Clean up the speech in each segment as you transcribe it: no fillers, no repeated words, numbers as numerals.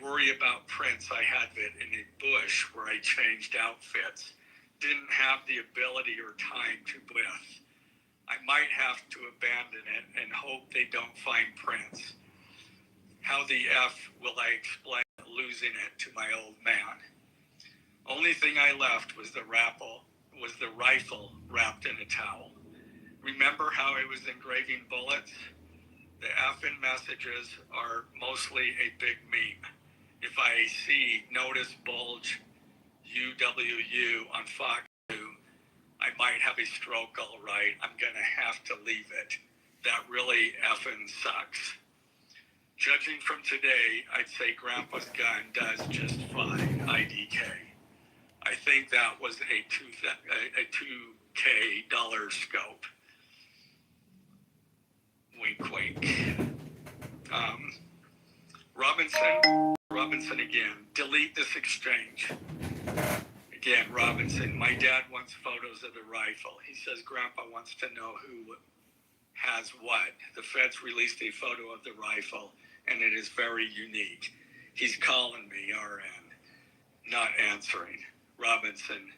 worry about prints. I had it in a bush where I changed outfits. Didn't have the ability or time to with. I might have to abandon it and hope they don't find prints. How the F will I explain losing it to my old man? Only thing I left was the rifle wrapped in a towel. Remember how I was engraving bullets? The effing messages are mostly a big meme. If I see notice bulge UWU on Fox 2, I might have a stroke, all right. I'm going to have to leave it. That really effing sucks. Judging from today, I'd say Grandpa's gun does just fine, IDK. I think that was a $2K scope. Wink, wink. Robinson again. Delete this exchange. Again, Robinson. My dad wants photos of the rifle. He says Grandpa wants to know who has what. The feds released a photo of the rifle, and it is very unique. He's calling me, RN. Not answering. Robinson.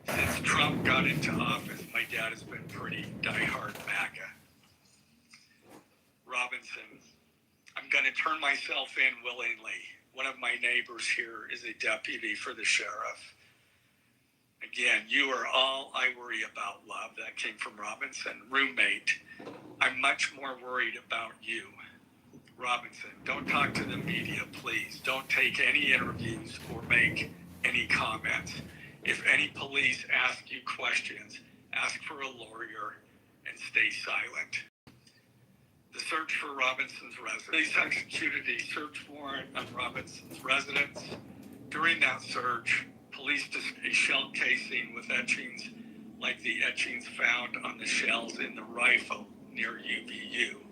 Since Trump got into office, my dad has been pretty diehard MAGA. Robinson. I'm going to turn myself in willingly. One of my neighbors here is a deputy for the sheriff. Again, you are all I worry about, love. That came from Robinson. Roommate, I'm much more worried about you. Robinson, don't talk to the media, please. Don't take any interviews or make any comments. If any police ask you questions, ask for a lawyer and stay silent. The search for Robinson's residence. Police executed a search warrant on Robinson's residence. During that search, police discovered a shell casing with etchings like the etchings found on the shells in the rifle near UVU.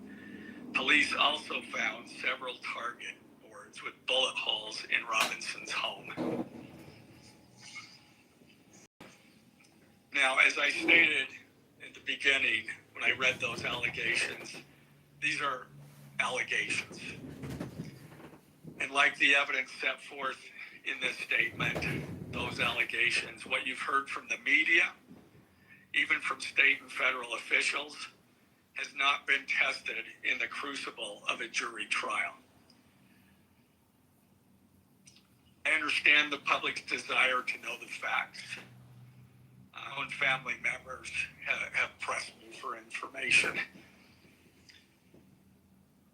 Police also found several target boards with bullet holes in Robinson's home. Now, as I stated at the beginning, when I read those allegations, these are allegations. And like the evidence set forth in this statement, those allegations, what you've heard from the media, even from state and federal officials, has not been tested in the crucible of a jury trial. I understand the public's desire to know the facts. My own family members have pressed me for information.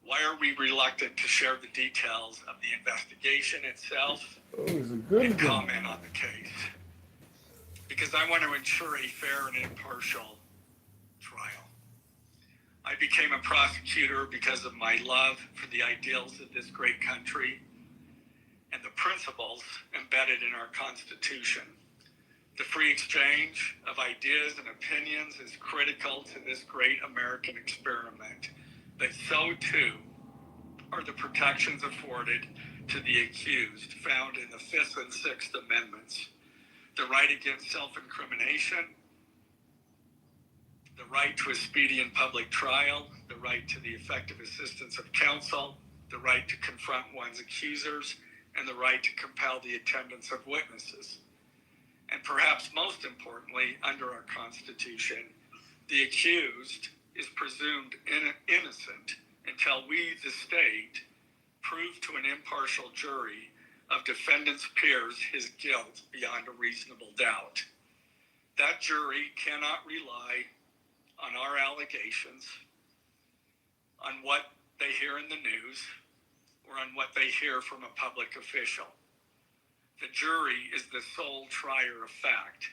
Why are we reluctant to share the details of the investigation itself and comment on the case? Because I want to ensure a fair and impartial trial. I became a prosecutor because of my love for the ideals of this great country and the principles embedded in our Constitution. The free exchange of ideas and opinions is critical to this great American experiment. But so too are the protections afforded to the accused found in the Fifth and Sixth Amendments. The right against self-incrimination, the right to a speedy and public trial, the right to the effective assistance of counsel, the right to confront one's accusers, and the right to compel the attendance of witnesses. And perhaps most importantly, under our Constitution, the accused is presumed innocent until we, the state, prove to an impartial jury of defendant's peers his guilt beyond a reasonable doubt. That jury cannot rely on our allegations, on what they hear in the news, or on what they hear from a public official. The jury is the sole trier of fact,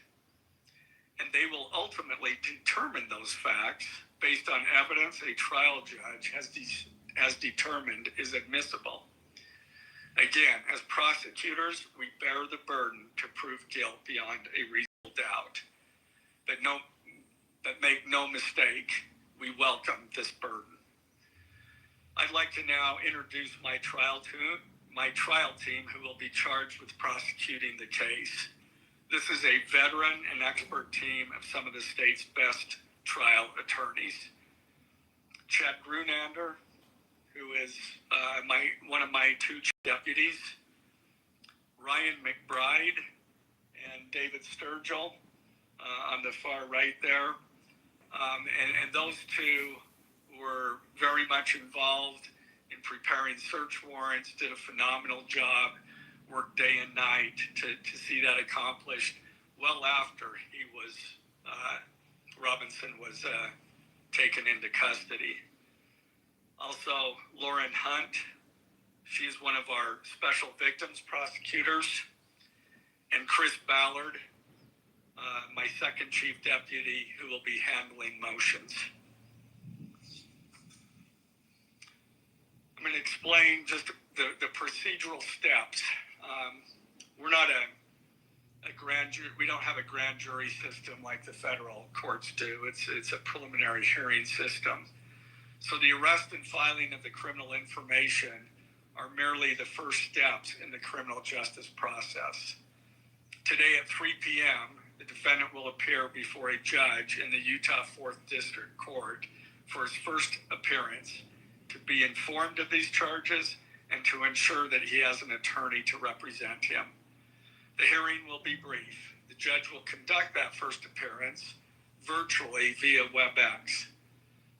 and they will ultimately determine those facts based on evidence a trial judge has determined is admissible. Again, as prosecutors, we bear the burden to prove guilt beyond a reasonable doubt. But make no mistake, we welcome this burden. I'd like to now introduce my trial team who will be charged with prosecuting the case. This is a veteran and expert team of some of the state's best trial attorneys. Chet Grunander, who is one of my two deputies, Ryan McBride and David Sturgill on the far right there. And those two were very much involved in preparing search warrants, did a phenomenal job, worked day and night to see that accomplished well after Robinson was taken into custody. Also, Lauren Hunt, she's one of our special victims prosecutors, and Chris Ballard, my second chief deputy, who will be handling motions. I'm going to explain just the procedural steps. We're not a grand jury. We don't have a grand jury system like the federal courts do. It's a preliminary hearing system. So the arrest and filing of the criminal information are merely the first steps in the criminal justice process. Today at 3 p.m., the defendant will appear before a judge in the Utah 4th District Court for his first appearance to be informed of these charges and to ensure that he has an attorney to represent him. The hearing will be brief. The judge will conduct that first appearance virtually via WebEx.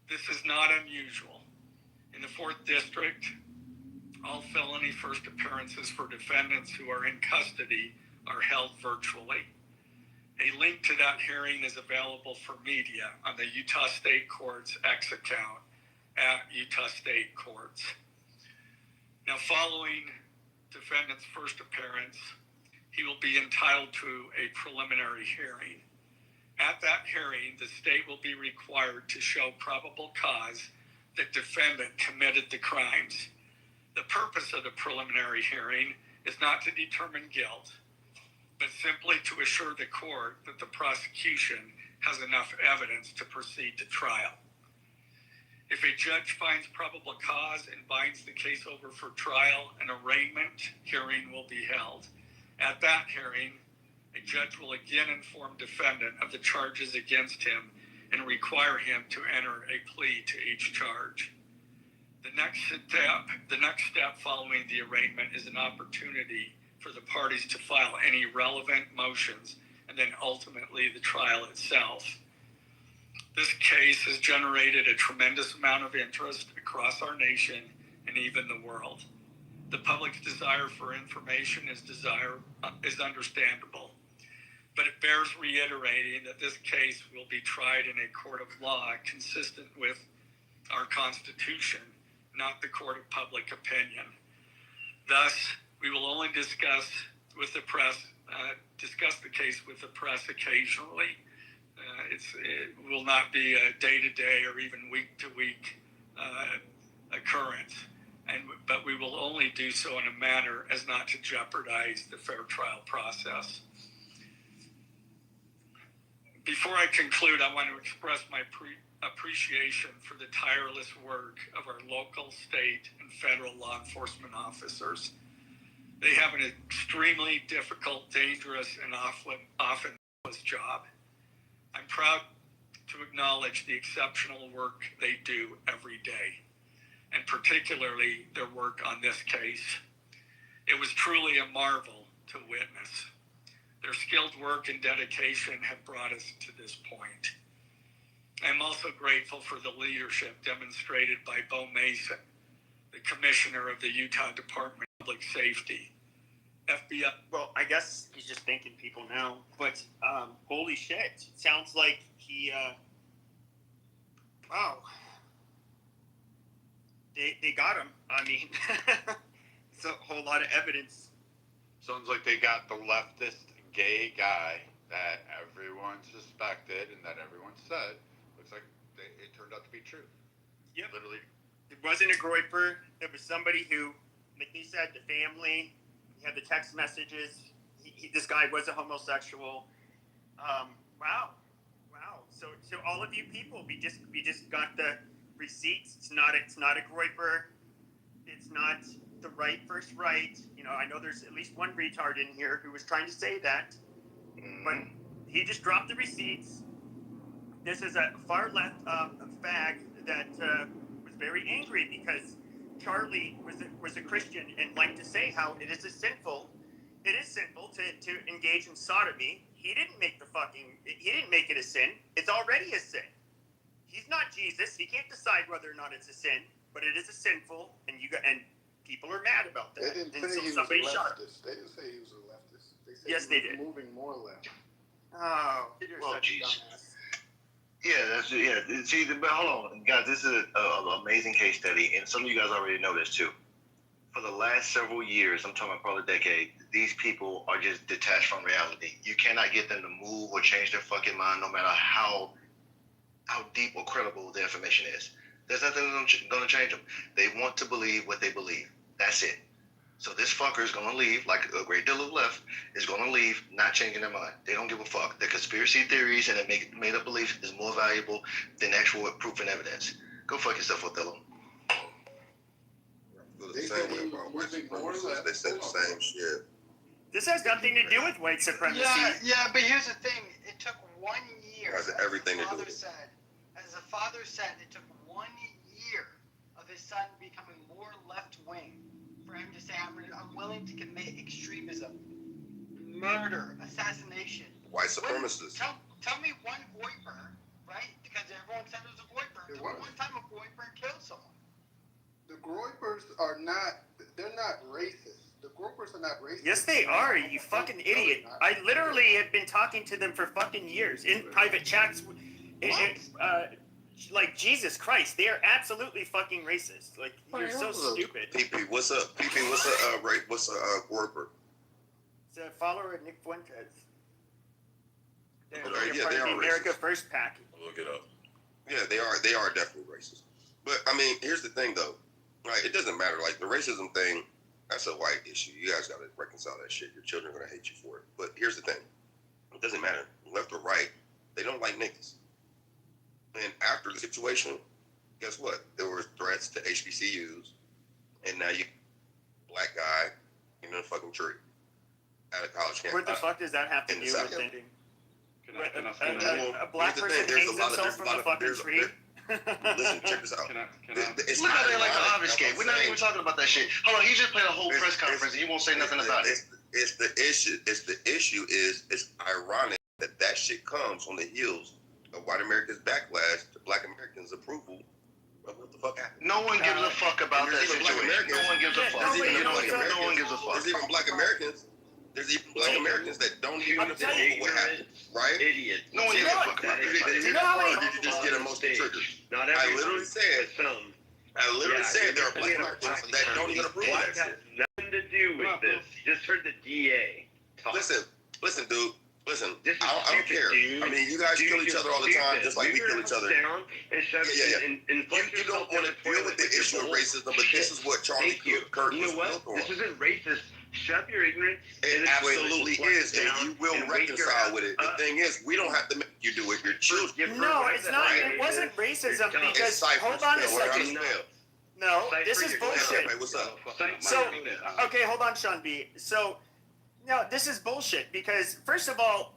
This is not unusual. In the 4th District, all felony first appearances for defendants who are in custody are held virtually. A link to that hearing is available for media on the Utah State Court's X account at Utah State Courts. Now, following defendant's first appearance, he will be entitled to a preliminary hearing. At that hearing, the state will be required to show probable cause that defendant committed the crimes. The purpose of the preliminary hearing is not to determine guilt, but simply to assure the court that the prosecution has enough evidence to proceed to trial. If a judge finds probable cause and binds the case over for trial, an arraignment hearing will be held. At that hearing, a judge will again inform defendant of the charges against him and require him to enter a plea to each charge. The next step following the arraignment is an opportunity for the parties to file any relevant motions and then ultimately the trial itself. This case has generated a tremendous amount of interest across our nation and even the world. The public's desire for information is understandable, but it bears reiterating that this case will be tried in a court of law consistent with our Constitution, not the court of public opinion. Thus, we will only discuss the case with the press occasionally. It will not be a day-to-day or even week-to-week occurrence, but we will only do so in a manner as not to jeopardize the fair trial process. Before I conclude, I want to express my appreciation for the tireless work of our local, state, and federal law enforcement officers. They have an extremely difficult, dangerous, and often hopeless job. I'm proud to acknowledge the exceptional work they do every day, and particularly their work on this case. It was truly a marvel to witness. Their skilled work and dedication have brought us to this point. I'm also grateful for the leadership demonstrated by Bo Mason, the Commissioner of the Utah Department of Public Safety. FBI. Well, I guess he's just thanking people now, but holy shit. Sounds like he, wow. They got him. I mean, it's a whole lot of evidence. Sounds like they got the leftist gay guy that everyone suspected and that everyone said. Looks like it turned out to be true. Yep. Literally. It wasn't a groyper. It was somebody who, like he said, the family, he had the text messages. This guy was a homosexual. Wow. So all of you people, we just got the receipts. It's not a groyper. It's not the right first right. You know, I know there's at least one retard in here who was trying to say that, but he just dropped the receipts. This is a far left fag that was very angry because Charlie was a Christian and liked to say how it is sinful to engage in sodomy. He didn't make it a sin. It's already a sin. He's not Jesus. He can't decide whether or not it's a sin, but it is a sinful, and people are mad about that. They didn't and say so he was somebody a shot him. leftist. They didn't say he was a leftist. They said Yes, he they was did. moving more left. Oh, you're Well, such a geez. dumbass. Yeah. See, but hold on, guys. This is an amazing case study, and some of you guys already know this too. For the last several years, I'm talking about probably a decade, these people are just detached from reality. You cannot get them to move or change their fucking mind, no matter how deep or credible the information is. There's nothing going to change them. They want to believe what they believe. That's it. So this fucker is going to leave, like a great deal of left, is going to leave, not changing their mind. They don't give a fuck. The conspiracy theories and the made-up belief is more valuable than actual proof and evidence. Go fuck yourself, Othello. They said he was moving more left. They said the same shit. This has nothing to do with white supremacy. Yeah, but here's the thing. It took 1 year. Has everything to do with it. As the father said, it took 1 year of his son becoming more left-wing for him to say, I'm willing to commit extremism, murder, assassination. White supremacists. Tell me one Goiper, right? Because everyone said it was a Goiper. It Tell me was. one time a Goiper killed someone. The Groypers are not. They're not racist. The Groypers are not racist. Yes, they are, you fucking idiot. I literally have been talking to them for fucking years in private chats. Like, Jesus Christ, they are absolutely fucking racist. Like, you're so stupid. PP, what's up? PP, what's a Gorper? It's a follower of Nick Fuentes. They're Yeah, part they of the are America racist. First pack. Look it up. Yeah, they are definitely racist. But I mean, here's the thing though. Right, it doesn't matter. Like the racism thing, that's a white issue. You guys gotta reconcile that shit. Your children are gonna hate you for it. But here's the thing. It doesn't matter, left or right, they don't like niggas. And after the situation, guess what? There were threats to HBCUs, and now you black guy in a fucking tree at a college campus. What the fuck does that have to in do the with South. anything? Can A black Here's the person thing, there's hangs a lot of- himself from the fucking tree? Listen, check this out. I? It's We're not ironic, like that's obfuscate. what We're I'm not even saying. talking about that shit. Hold on, he just played a whole It's- press conference and you won't say nothing about it. It's the issue. It's ironic that shit comes on the heels of white America's backlash to black Americans' approval of what the fuck happened. No one gives a fuck about that There's even black situation. Americans- No one gives a Yeah, fuck. nobody There's even knows black that. Americans. No one gives a fuck. There's even black Americans. There's even black Americans that don't even I'm telling know what happened, right? Idiot. No one gives a fuck about Did that. You know how many- you just get emotionally triggered? Not I everyone, literally said, but some. there are black Americans that don't even approve of Black that has shit. nothing to do with this. You just heard the DA talk. Listen, dude. Listen, This is I don't stupid, care. dude. I mean, you guys kill each other all the time, just like we kill each other. Down and shove Yeah. And You don't want to deal with the issue of racism, but this is what Charlie Thank you. Kirk You was know what? built on. This isn't racist. Shove your ignorance in It the toilet, absolutely flush is, it and down, you will and wake your reconcile ass with it. The up. thing is, we don't have to make you do it. Your children. Give No, her it's the not. right It wasn't to- racism You're dumb. because It's Cypher's hold on a spell. Learn how to second. spell. No, Cypher, this is you're bullshit. Hey, what's up? So, okay, hold on, Sean B. So, no, this is bullshit because first of all,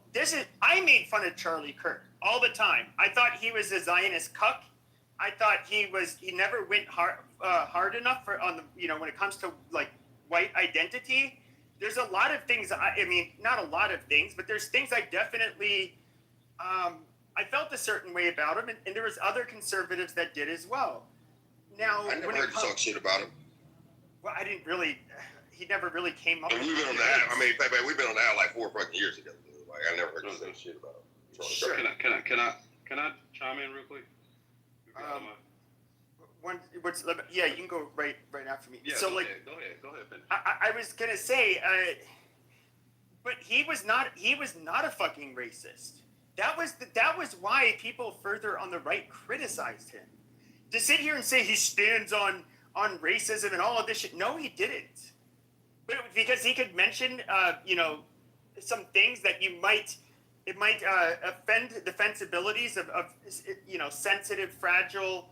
I made fun of Charlie Kirk all the time. I thought he was a Zionist cuck. I thought he never went hard enough when it comes to like white identity. There's a lot of things. I mean, not a lot of things, but there's things I definitely I felt a certain way about him, and there was other conservatives that did as well. Now, I never when heard you talk shit about him. well, I didn't really. He never really came up. And with we've been on it. that. I mean, Pepe, we've been on that like 4 fucking years ago. Dude. Like, I never heard you say shit about him. Sure. Can I chime in real quick? Yeah, you can go right after me. So go like, ahead, Ben. I was gonna say, but he was not a fucking racist. That was why people further on the right criticized him. To sit here and say he stands on racism and all of this shit. No, he didn't. But because he could mention, some things that it might offend the sensibilities of sensitive, fragile,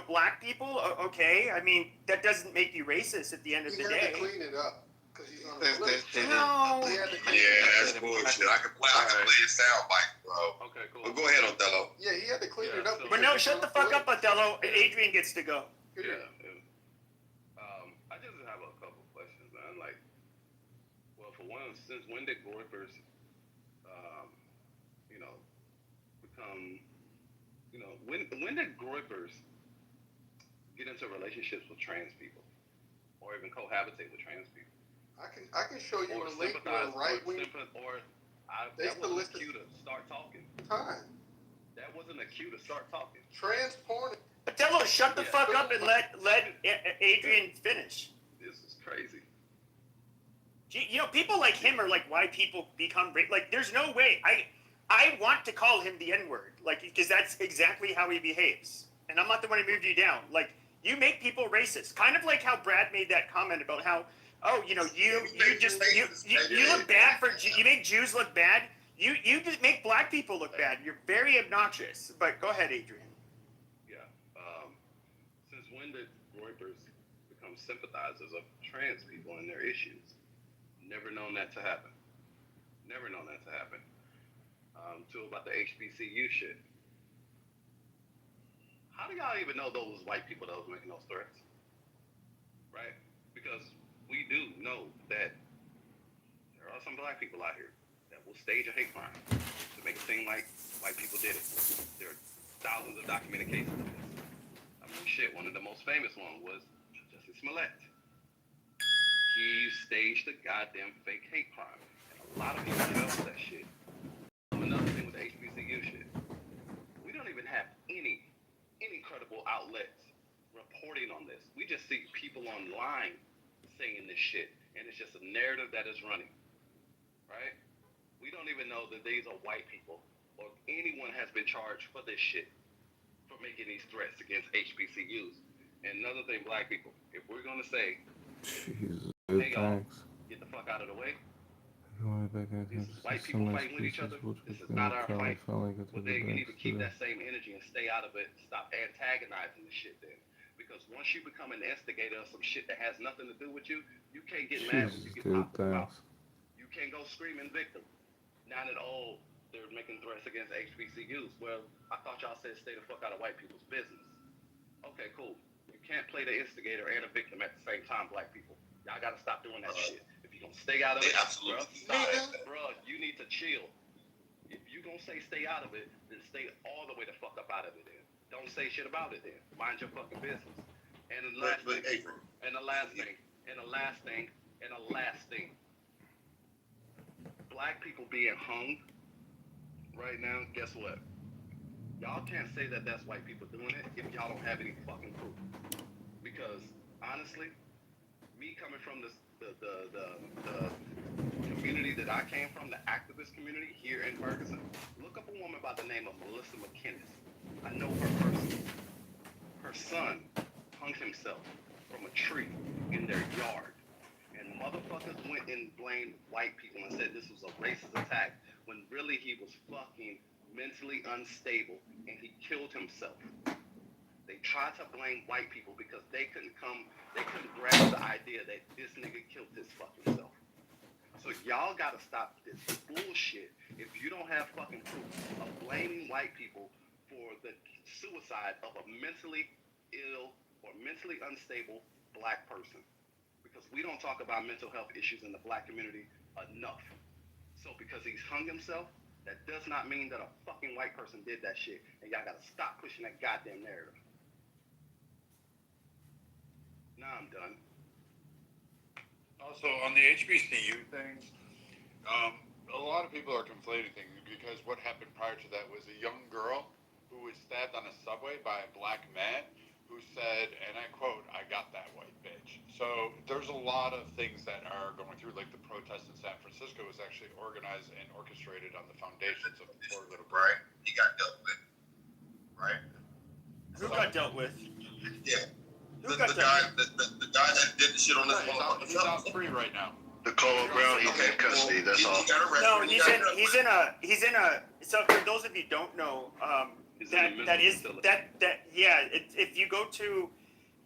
black people. Okay, I mean that doesn't make you racist at the end of He the had day. to clean it up because he's on the There's- flip. there's- No. He had to clean Yeah, it up. that's bullshit. I can play a sound bite, bro. Okay, cool. Well, go ahead, Othello. Yeah, he had to clean it up. so- But no, shut the fuck up, Othello. Adrian gets to go. Yeah. for one, since when did Groypers, become, when did Groypers get into relationships with trans people, or even cohabitate with trans people? I can show you a link where right wing. That wasn't a cue to start talking. Time. That wasn't a cue to start talking. Trans porn. Dello, shut the fuck up and let Adrian finish. This is crazy. You know, people like him are like why people become like. There's no way. I want to call him the N-word, like, because that's exactly how he behaves. And I'm not the one who moved you down. Like, you make people racist. Kind of like how Brad made that comment about how, you look bad you make Jews look bad. You just make black people look bad. You're very obnoxious. But go ahead, Adrian. Yeah. Since when did Groypers become sympathizers of trans people and their issues? Never known that to happen. Never known that to happen. Too about the HBCU shit. How do y'all even know those white people that was making those threats? Right? Because we do know that there are some black people out here that will stage a hate crime to make it seem like white people did it. There are thousands of documented cases of this. I mean, shit, one of the most famous ones was Justice Smollett. He staged a goddamn fake hate crime. And a lot of people fell for that shit. Another thing with the HBCU shit. We don't even have any credible outlets reporting on this. We just see people online saying this shit. And it's just a narrative that is running. Right? We don't even know that these are white people or anyone has been charged for this shit, for making these threats against HBCUs. And another thing, black people, if we're going to say, Jesus, hey, y'all, thanks. get the fuck out of the way. This This is white people fighting with each other. This is not our fight. Well, then you need to keep that same energy and stay out of it. Stop antagonizing the shit then. Because once you become an instigator of some shit that has nothing to do with you, you can't get mad when you get popped in the mouth. You can't go screaming victim. Now that, they're making threats against HBCUs. Well, I thought y'all said stay the fuck out of white people's business. Okay, cool. You can't play the instigator and a victim at the same time, black people. Y'all gotta stop doing that shit. If you're gonna stay out of it, bro, you need to chill. If you're gonna stay out of it, then stay all the way the fuck up out of it then. Don't say shit about it then. Mind your fucking business. And the last thing. Black people being hung right now, guess what? Y'all can't say that that's white people doing it if y'all don't have any fucking proof. Because honestly, me coming from the community that I came from, the activist community here in Ferguson, look up a woman by the name of Melissa McKinnis. I know her personally. Her son hung himself from a tree in their yard. And motherfuckers went and blamed white people and said this was a racist attack when really he was fucking mentally unstable and he killed himself. They tried to blame white people because they couldn't grasp the idea that this nigga killed his fucking self. So y'all gotta stop this bullshit if you don't have fucking proof of blaming white people for the suicide of a mentally ill or mentally unstable black person. Because we don't talk about mental health issues in the black community enough. So because he's hung himself, that does not mean that a fucking white person did that shit. And y'all gotta stop pushing that goddamn narrative. Now I'm done. Also, on the HBCU thing, a lot of people are conflating things because what happened prior to that was a young girl who was stabbed on a subway by a black man who said, and I quote, "I got that white bitch." So there's a lot of things that are going through, like the protest in San Francisco was actually organized and orchestrated on the foundations of the poor little girl. Right. He got dealt with. Right. Who got dealt with? Yeah. Who The got guy dealt with? the guy that did the shit on this He's out free right now. Nicole Brown, he's in custody. That's all. He got arrested. No, he's in a. So for those of you who don't know,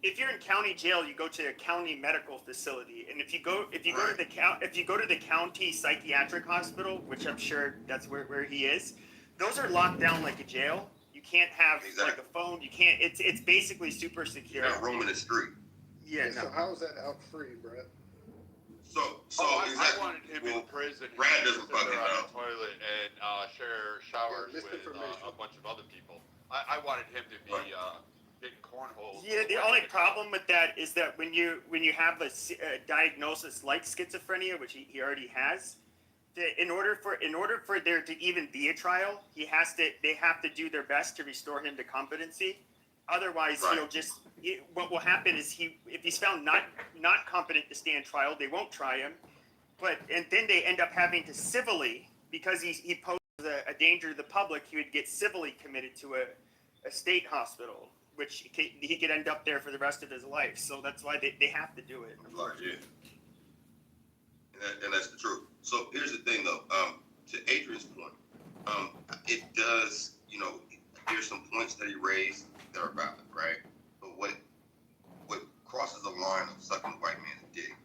if you're in county jail, you go to a county medical facility, and if you go to the county psychiatric hospital, which I'm sure that's where he is, those are locked down like a jail. You can't have like a phone. You can't. It's basically super secure. Got room in the street. Yeah. So how is that out free, Brett? So I wanted him in is, and he Brad used doesn't to sit fucking there on know. the toilet and share showers with misinformation. a bunch of other people. I wanted him to be getting cornholes. Yeah, the only problem with that is that when you have a diagnosis like schizophrenia, which he already has, in order for there to even be a trial, they have to do their best to restore him to competency. Otherwise, Right. what will happen is if he's found not competent to stand trial, they won't try him. And then they end up having to civilly, because he poses a danger to the public, he would get civilly committed to a state hospital, which he could end up there for the rest of his life. So that's why they have to do it. Yeah. And that's the truth. So here's the thing, though. To Adrian's point, it does. There's some points that he raised that are valid, right? But what crosses the line of sucking white man's dick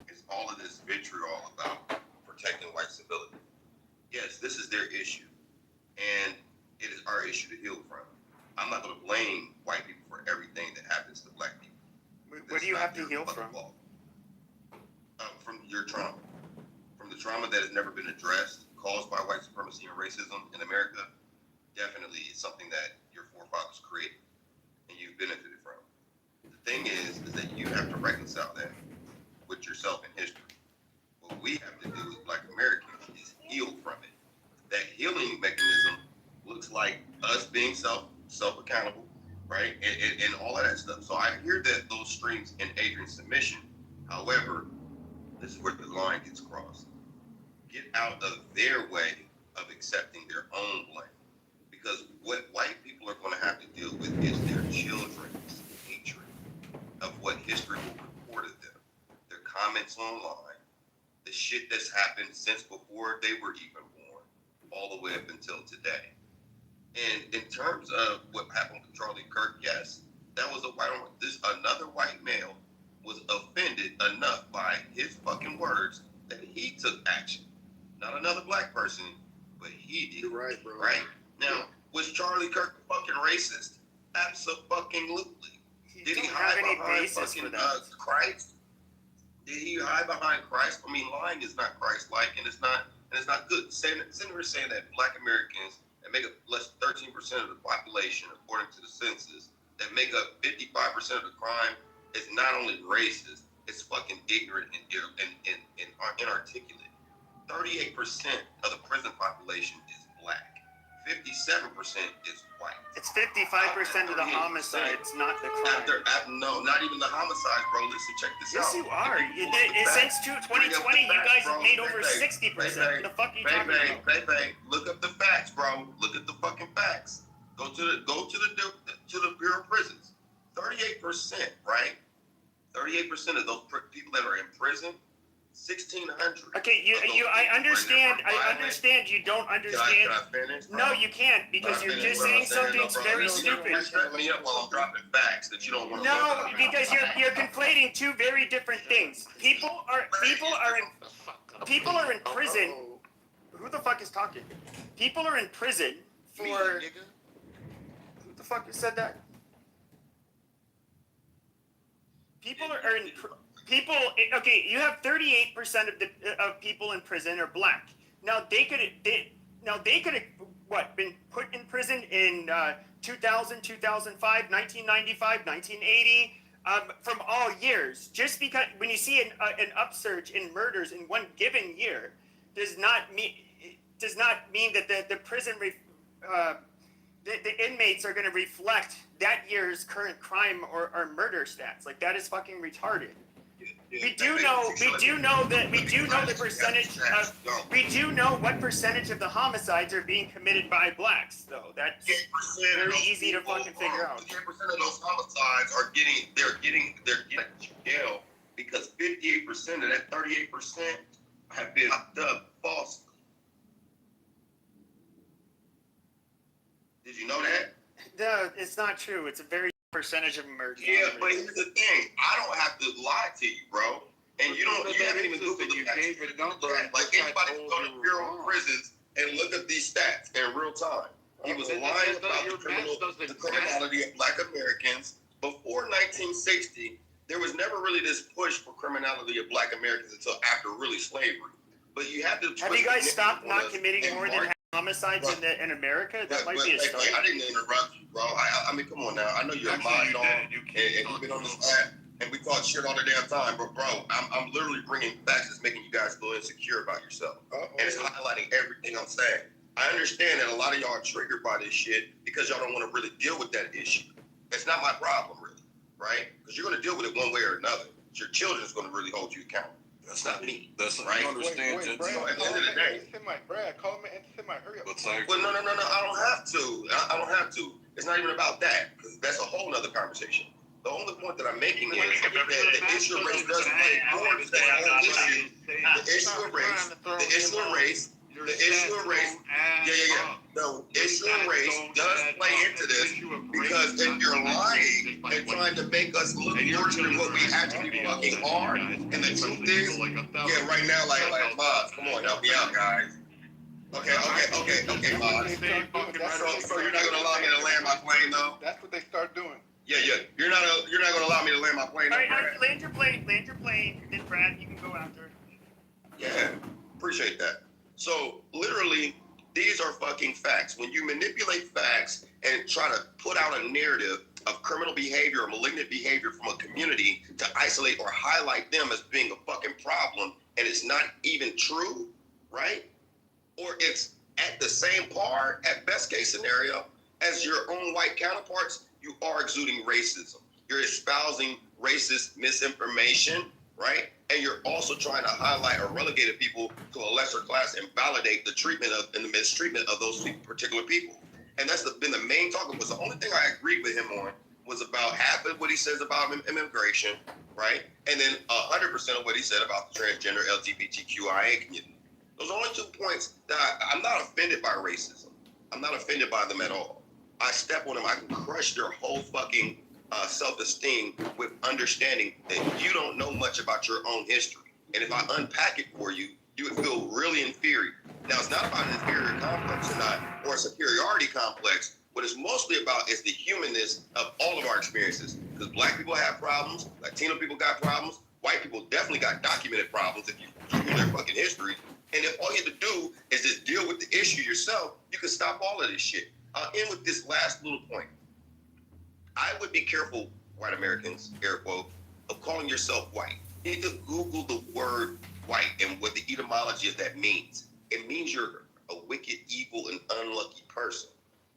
is all of this vitriol about protecting white civility. Yes, this is their issue, and it is our issue to heal from. I'm not going to blame white people for everything that happens to black people. What do you have to heal from? From your trauma. From the trauma that has never been addressed, caused by white supremacy and racism in America, definitely is something that your forefathers created and you've benefited from. The thing is that you have to reconcile that with yourself in history. What we have to do as black Americans is heal from it. That healing mechanism looks like us being self-accountable, right? And all of that stuff. So I hear that those streams in Adrian's submission. However, this is where the line gets crossed. Get out of their way of accepting their own blame. Because what white people are going to have to deal with is their children's hatred of what history will report of them. Their comments online, the shit that's happened since before they were even born, all the way up until today. And in terms of what happened with Charlie Kirk, yes, that was another white male was offended enough by his fucking words that he took action. Not another black person, but he did. You're right, bro. Right? Now, was Charlie Kirk fucking racist? Absolutely. Did he hide behind fucking Christ? Did he hide behind Christ? I mean, lying is not Christ-like, and it's not good. Sitting here saying that black Americans that make up less than 13% of the population, according to the census, that make up 55% of the crime, is not only racist, it's fucking ignorant and inarticulate. 38% of the prison population is black. 57% is white. It's 55% of the homicides, not the crime. No, not even the homicides, bro. Listen, check this out. Yes, you are. Since 2020, you guys have made over 60%. What the fuck are you talking about? Baby, look up the facts, bro. Look at the fucking facts. Go to the Bureau of Prisons. 38%, right? 38% of those people that are in prison. 1,600. Okay, I understand. I understand. You don't understand. Can I finish? No, you can't, because you're just saying something very stupid. Shut me up while I'm dropping facts that you don't want to. No, because you're conflating two very different things. People are in prison. Who the fuck is talking? People are in prison for. Who the fuck said that? People are in. People, okay, you have 38% of people in prison are black. Now they could have what, been put in prison in 2000, 2005, 1995, 1980, from all years. Just because when you see an upsurge in murders in one given year, does not mean that the prison the inmates are going to reflect that year's current crime or murder stats. Like, that is fucking retarded. We do know the percentage of, we do know what percentage of the homicides are being committed by blacks, though. That's very easy to fucking figure out. 58% of those homicides are getting jail because 58% of that 38% have been locked up falsely. Did you know that? No, it's not true. It's a very percentage of murder. Yeah, but here's the thing. I don't have to lie to you, bro. And you haven't even Googled the facts. Like, anybody can go to Bureau of Prisons and look at these stats in real time. He was lying about the criminality of black Americans. Before 1960, there was never really this push for criminality of black Americans until after really slavery. But you have to. Have you guys stopped not committing and more than half homicides in America? That might be a start. I didn't interrupt you, bro. I mean, come on now. I know you're a mind dog, and you've been on this app, and we talk shit all the damn time. But bro, I'm literally bringing facts that's making you guys feel insecure about yourself, and it's highlighting everything I'm saying. I understand that a lot of y'all are triggered by this shit because y'all don't want to really deal with that issue. It's not my problem, really, right? Because you're going to deal with it one way or another. Your children's going to really hold you accountable. That's not me. That's right. Understand, Wait, Brad, So at the end of the day, Brad, call him an anti-Semite. Hurry up. well, no. I don't have to. I don't have to. It's not even about that, because that's a whole nother conversation. The only point that I'm making is that the issue of race does play more into that whole issue. The issue of race, the issue of race, the issue of race, the issue of race does play into this, because if you're lying and trying to make us look worse than what we actually fucking are, and the truth is, right now, like, Bob, come on, help me out, guys. Okay, Bob. So you're not gonna allow me to land my plane, though? That's what they start doing. Yeah. You're not gonna allow me to land my plane. All right, land your plane. Then Brad, you can go after. Yeah, appreciate that. So literally, these are fucking facts. When you manipulate facts and try to put out a narrative of criminal behavior or malignant behavior from a community to isolate or highlight them as being a fucking problem, and it's not even true, right? Or it's at the same par, at best case scenario, as your own white counterparts, you are exuding racism. You're espousing racist misinformation, right? And you're also trying to highlight or relegate people to a lesser class and validate the treatment of and the mistreatment of those particular people. And that's been the main talking was the only thing I agreed with him on was about half of what he says about immigration, right? And then 100% of what he said about the transgender LGBTQIA community. Those are only 2 points that I'm not offended by racism. I'm not offended by them at all. I step on them, I can crush their whole fucking self-esteem with understanding that you don't know much about your own history. And if I unpack it for you, you would feel really inferior. Now, it's not about an inferior complex or not, or a superiority complex. What it's mostly about is the humanness of all of our experiences. Because black people have problems, Latino people got problems, white people definitely got documented problems if you Google their fucking history. And if all you have to do is just deal with the issue yourself, you can stop all of this shit. I'll end with this last little point. I would be careful, white Americans, air quote, of calling yourself white. You need to Google the word white and what the etymology of that means. It means you're a wicked, evil, and unlucky person.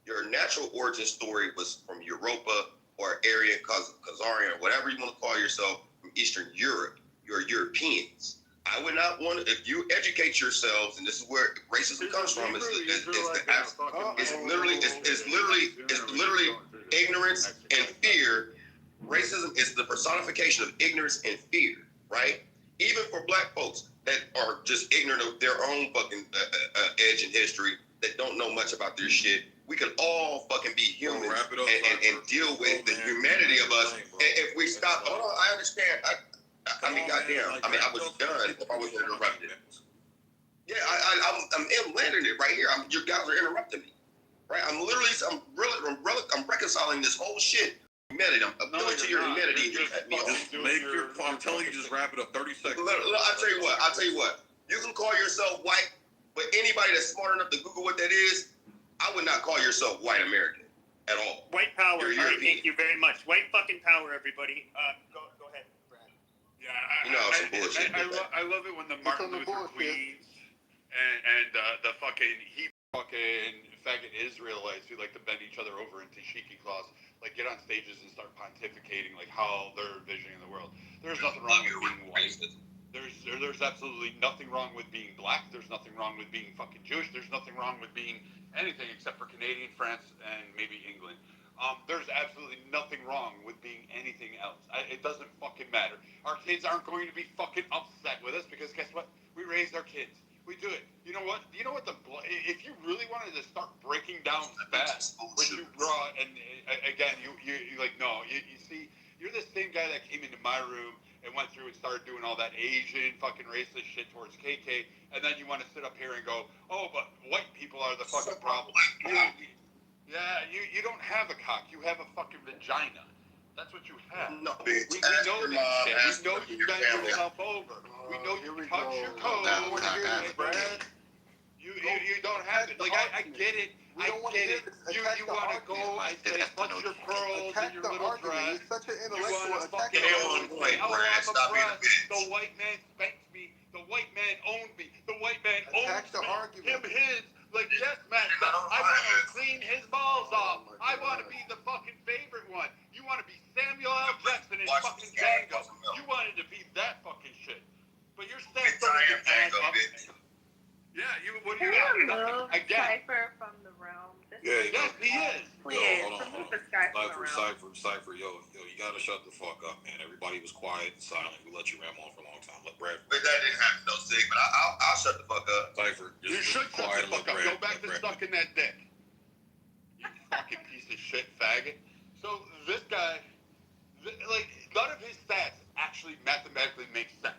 Your natural origin story was from Europa or Aryan, Khazarian, or whatever you want to call yourself, from Eastern Europe. You're Europeans. I would not want to, if you educate yourselves, and this is where racism comes from, it's literally ignorance and fear. Racism is the personification of ignorance and fear, right? Even for black folks that are just ignorant of their own fucking edge in history, that don't know much about their shit, we can all fucking be human and deal with the humanity of us. And if we stop, hold on, I understand. I mean, goddamn. I mean, I was done if I wasn't interrupted. Yeah, I'm landing it right here. You guys are interrupting me, right? I'm reconciling this whole shit. Humanity. I'm appealing to your humanity. I'm telling you, just wrap it up. 30 seconds. I'll tell you what. You can call yourself white, but anybody that's smart enough to Google what that is, I would not call yourself white American at all. White power. All right, thank you very much. White fucking power, everybody. Go ahead, Brad. Yeah, I love it when the Martin Luther Queens and the fucking faggot Israelites who like to bend each other over into tashiki claws, like get on stages and start pontificating like how they're envisioning the world. There's nothing wrong with being white. There's absolutely nothing wrong with being black. There's nothing wrong with being fucking Jewish. There's nothing wrong with being anything except for Canadian, France, and maybe England. There's absolutely nothing wrong with being anything else. It doesn't fucking matter. Our kids aren't going to be fucking upset with us because guess what? We raised our kids. We do it. You know what? If you really wanted to start breaking down bad, what you brought, and again, you like, no, you see, you're the same guy that came into my room and went through and started doing all that Asian fucking racist shit towards KK, and then you want to sit up here and go, oh, but white people are the fucking problem. You don't have a cock. You have a fucking vagina. That's what you have. No, bitch. We know that shit. We know you bend yourself over. We know you touch your toes. happened. Like, I get it. We I don't want get to it. You attack the want to go argument. and say, touch your pearls and Attack your the little argument. dress. You're such an You intellectual. want to Attack fucking the Get go on and argument. point, say, oh, Brad. I'm Stop being a oppressed. bitch. The white man spanked me. The white man owned me. The white man Attack owns the me. argument. Him, his. Like, yes, Matt, I want to clean his balls off. my I want to God. be the fucking favorite one. You want to be Samuel L. Jackson in Watch fucking this guy. Django. You wanted to be that fucking shit. But you're Big still throwing your time, hand Django, up. bitch. Yeah, what do Can you you got? remove Again. Cypher from the room? Yes, he is. Please, remove this guy from the room. Cypher, yo, you gotta shut the fuck up, man. Everybody was quiet and silent. We let you ramble on for a long time. Let Brad. But that didn't happen, no, Sig. But I'll shut the fuck up. Cypher, You just should be shut quiet the and let fuck up. Brad. Go back to sucking that dick. You fucking piece of shit faggot. So this guy, like, none of his stats actually mathematically make sense.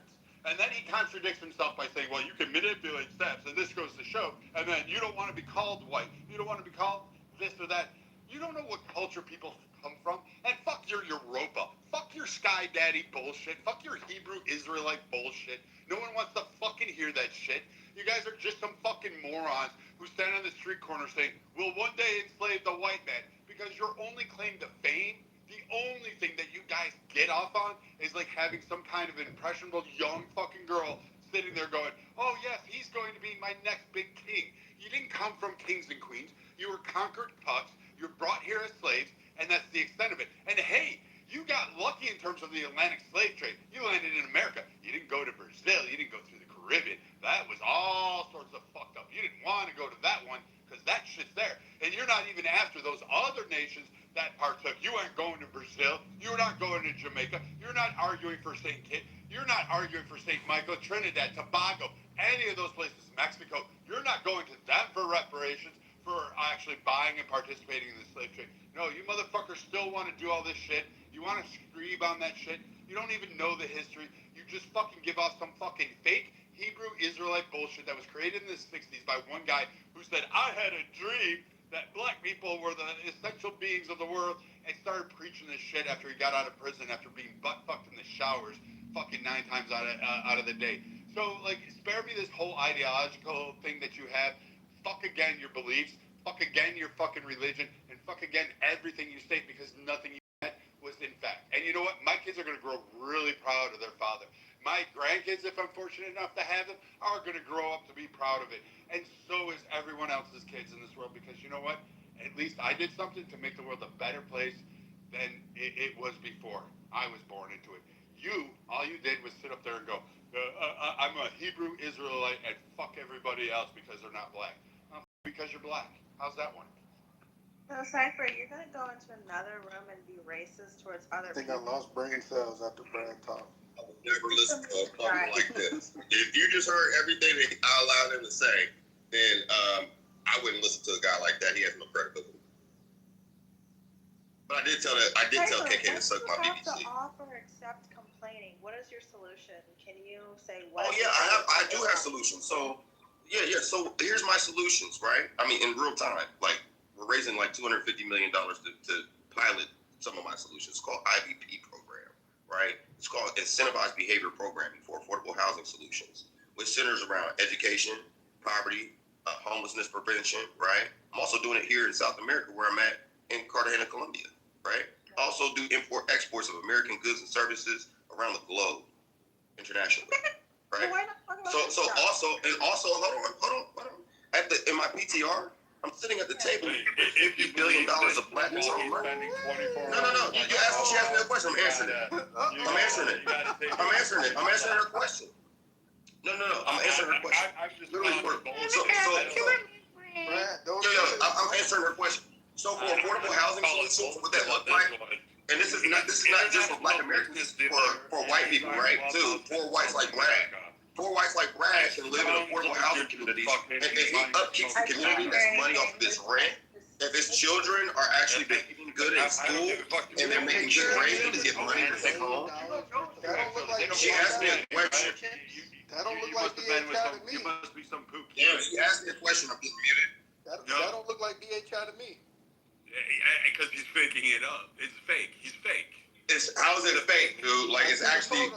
And then he contradicts himself by saying, well, you can manipulate stats, and this goes to show, and then you don't want to be called white. You don't want to be called this or that. You don't know what culture people come from. And fuck your Europa. Fuck your Sky Daddy bullshit. Fuck your Hebrew Israelite bullshit. No one wants to fucking hear that shit. You guys are just some fucking morons who stand on the street corner saying, we'll one day enslave the white man. Because your only claim to fame, the only thing that you guys get off on is like having some kind of impressionable young fucking girl sitting there going, oh yes, he's going to be my next big king. You didn't come from kings and queens. You were conquered pucks. You were brought here as slaves, and that's the extent of it. And hey, you got lucky in terms of the Atlantic slave trade. You landed in America. You didn't go to Brazil. You didn't go through the Caribbean. That was all sorts of fucked up. You didn't want to go to that one because that shit's there. And you're not even after those other nations that partook. You aren't going to Brazil. You're not going to Jamaica. You're not arguing for St. Kitts. You're not arguing for St. Michael, Trinidad, Tobago, any of those places, Mexico. You're not going to them for reparations, for actually buying and participating in the slave trade. No, you motherfuckers still want to do all this shit. You want to scream on that shit. You don't even know the history. You just fucking give off some fucking fake Hebrew Israelite bullshit that was created in the 60s by one guy who said, I had a dream that black people were the essential beings of the world, and started preaching this shit after he got out of prison after being butt-fucked in the showers fucking 9 times out of the day. So, like, spare me this whole ideological thing that you have. Fuck again your beliefs, fuck again your fucking religion, and fuck again everything you state, because nothing you said was in fact. And you know what? My kids are going to grow really proud of their father. My grandkids, if I'm fortunate enough to have them, are going to grow up to be proud of it. And so is everyone else's kids in this world, because you know what? At least I did something to make the world a better place than it was before I was born into it. All you did was sit up there and go, I'm a Hebrew Israelite and fuck everybody else because they're not black. Because you're black. How's that one? So, Cypher, you're going to go into another room and be racist towards other I think people. I lost brain cells after Brad talked. I would never listen to a public like this. If you just heard everything that I allowed him to say, then I wouldn't listen to a guy like that. He has no credibility. But I did tell KK to suck my BBC. You have to offer, accept, complaining. What is your solution? Can you say what? Oh yeah, I do have solutions. So yeah. So here's my solutions, right? I mean, in real time, like we're raising like $250 million to pilot some of my solutions. It's called IBP program, right? It's called Incentivized Behavior Programming for Affordable Housing Solutions, which centers around education, poverty, homelessness prevention, right? I'm also doing it here in South America, where I'm at in Cartagena, Colombia, right? Also do import exports of American goods and services around the globe, internationally, right? So also hold on. In my PTR, I'm sitting at the table with $50 billion of blackness on money. No. She asked me a question. I'm answering it. I'm answering her question. No. I'm answering her question. Literally, I'm answering her question. So for affordable housing solutions, what that look like? And this is not just for black Americans, for white people, right? Too. Poor whites like Brad can live in affordable housing communities, and if he upkeeps the community that's money off of this rent, if his children are actually behaving good in school and they're making good grades to get money to take home. She asked me a question. That don't look like BHI to me. You must be some poop. Yeah, she asked me a question. I'm getting muted. That don't look like BHI to me. Because he's faking it up. It's fake. He's fake. How is it a fake, dude? Like it's actually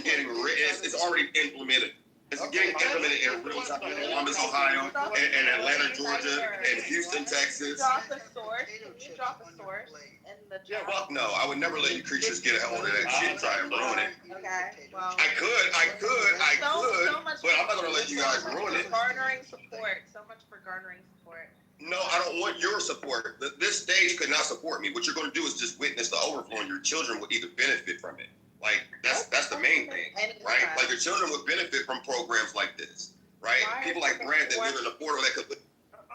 getting written. It's already implemented. It's getting implemented in real time in Columbus, Ohio, and Atlanta, Georgia, and Houston, Texas. Drop a source. Can you drop a source in the chat? Fuck no, I would never let you creatures get a hold of that shit and try and ruin it. Okay, well. I could, So much but I'm not gonna let you guys ruin it. Garnering support. So much for garnering support. No, I don't want your support. This stage could not support me. What you're gonna do is just witness the overflow, and your children would either benefit from it. Like that's the main thing, right? Like your children would benefit from programs like this, right? People like Brad that live in a border that could.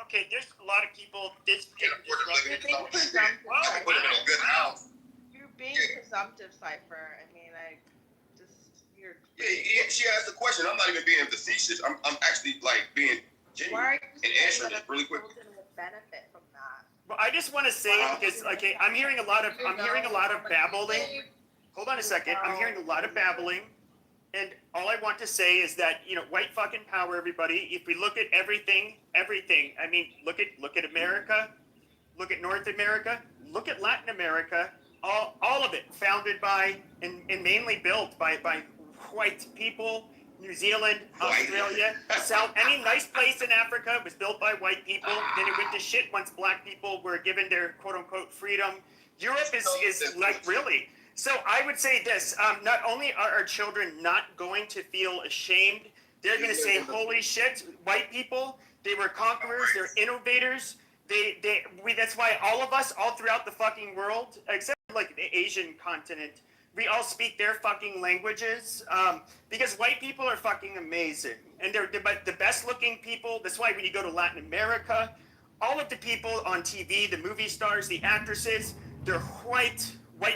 Okay, there's a lot of people. This Can't afford to live in You're being presumptive. put them in a good house. You're being presumptive, Cypher. I mean, you're. Yeah, she asked the question. I'm not even being facetious. I'm actually like being genuine and answering it really quick. Children will benefit from that. Well, I just want to say because I'm hearing a lot of babbling. Hold on a second. I'm hearing a lot of babbling, and all I want to say is that white fucking power, everybody. If we look at everything. I mean, look at America, look at North America, look at Latin America. All of it founded by and mainly built by white people. New Zealand, Australia, any nice place in Africa was built by white people. Then it went to shit once black people were given their quote unquote freedom. Europe is like really. So I would say this, not only are our children not going to feel ashamed, they're going to say, holy shit, white people, they were conquerors, they're innovators. That's why all of us, all throughout the fucking world, except like the Asian continent, we all speak their fucking languages because white people are fucking amazing. And they're the best looking people. That's why when you go to Latin America, all of the people on TV, the movie stars, the actresses, they're white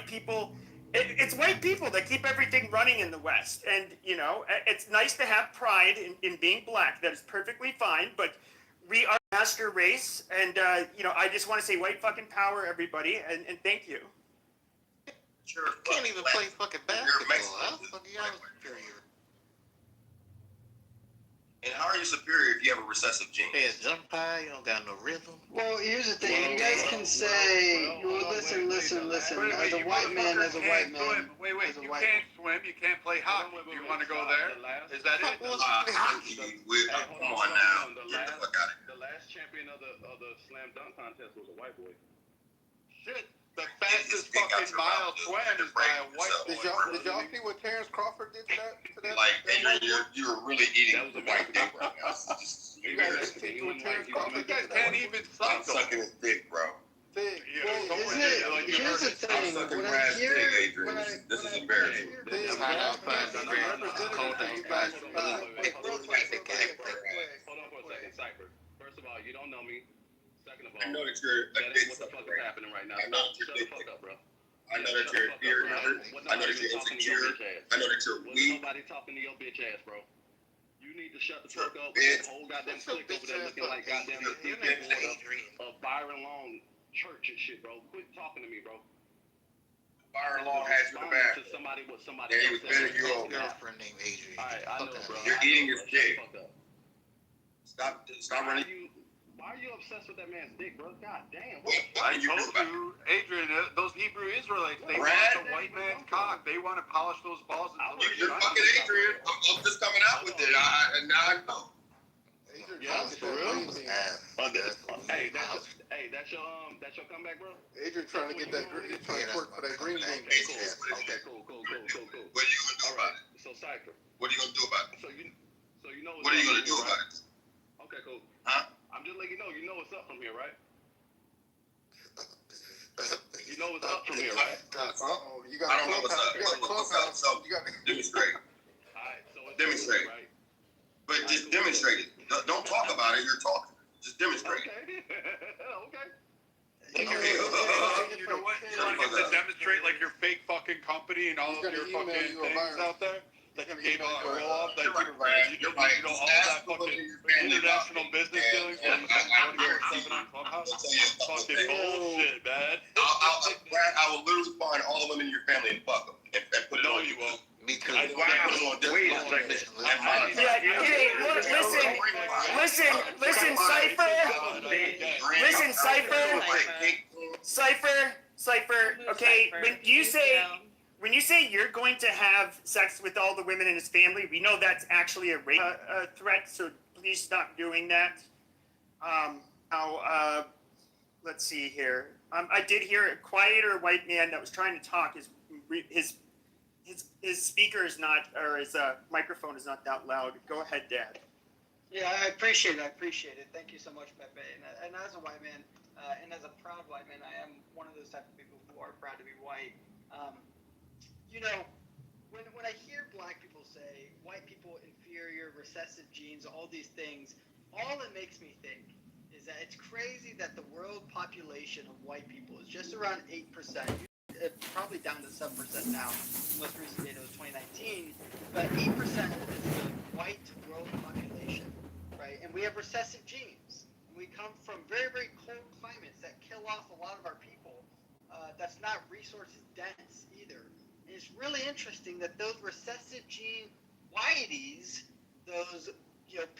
people. It's white people that keep everything running in the West. And, it's nice to have pride in being black. That is perfectly fine. But we are a master race. And, I just want to say white fucking power, everybody. And thank you. Sure, Can't even play fucking basketball. How the fuck are y'all superior? And how are you superior if you have a recessive gene? Hey, it's jump high, you don't got no rhythm. Well, here's the thing. You guys can say, listen. As a white man, Wait, you can't swim, you can't play hockey. Do you want to go there? Is that it? Come on now. Get the fuck out of here. The last champion of the slam dunk contest was a white boy. Shit. The fastest fucking mile swam is by a white boy. Did y'all see what Terrence Crawford did to that? Like, you're really eating the white dick right now. You guys see what Terrence Crawford did? You guys can't even I'm suck sucking his dick, bro. Thick. Here's the I'm thing. sucking When I Brad's hear, dick, Adrian. This is embarrassing. Hold on for a second, Cypher. First of all, you don't know me. Second of all, I know that you're a that big ain't what the fuck is sucker. happening right now. I know that you're Shut the big fuck dick. up, bro. I know that you're inferior. I know that you're insecure. I know that you're Wasn't weak. nobody talking to your bitch ass, bro. You need to shut the fuck up. Bitch. Whole goddamn clique over there looking like goddamn the people of Byron Long church and shit, bro. Quit talking to me, bro. Byron Long had you in the back. To somebody with somebody. And he was better than you all. Girlfriend named Adrian. Alright, I know, bro. You're eating his dick. Shut the fuck up. Stop running. Why are you obsessed with that man's dick, bro? God damn. I told you, Adrian, those Hebrew Israelites, they Brad? want the white man's cock. They want to polish those balls until You're fucking Adrian. I'm just coming out with it. Now I know. Yeah, for real? Hey, that's your comeback, bro? Adrian trying to get that green, trying to work for that green zone. Okay, cool. What are you gonna do about it? So Cypher. What are you gonna do about it? So you know. What are you gonna do about it? Okay, cool. Huh? I'm just letting you know what's up from here, right? You know what's up from here, right? Uh-oh, you I got don't know what's up. You got What's up? So demonstrate. Alright, so it's Demonstrate. right? But just demonstrate it. Don't talk about it. You're talking. Just demonstrate it. Okay. You know what? You want to demonstrate like your fake fucking company and all of your fucking things out there? That you gave all your off, that you know all that fucking international business dealings from 24/7 on Clubhouse. Fucking bullshit, man. Brad, I will literally find all the women in your family and fuck them and put it on you won't. Me too. Wait a second. Listen, Cypher. Okay, when you say when you say you're going to have sex with all the women in his family, we know that's actually a rape threat. So please stop doing that. Let's see here. I did hear a quieter white man that was trying to talk. His speaker is not, or his microphone is not that loud. Go ahead, Dad. Yeah, I appreciate it. Thank you so much, Pepe. And as a white man, and as a proud white man, I am one of those type of people who are proud to be white. You know, when I hear black people say white people inferior, recessive genes, all these things, all it makes me think is that it's crazy that the world population of white people is just around 8%, probably down to 7% now. The most recent data was 2019, but 8% is the white world population, right? And we have recessive genes. And we come from very, very cold climates that kill off a lot of our people. That's not resources dense either. And it's really interesting that those recessive gene whiteys, those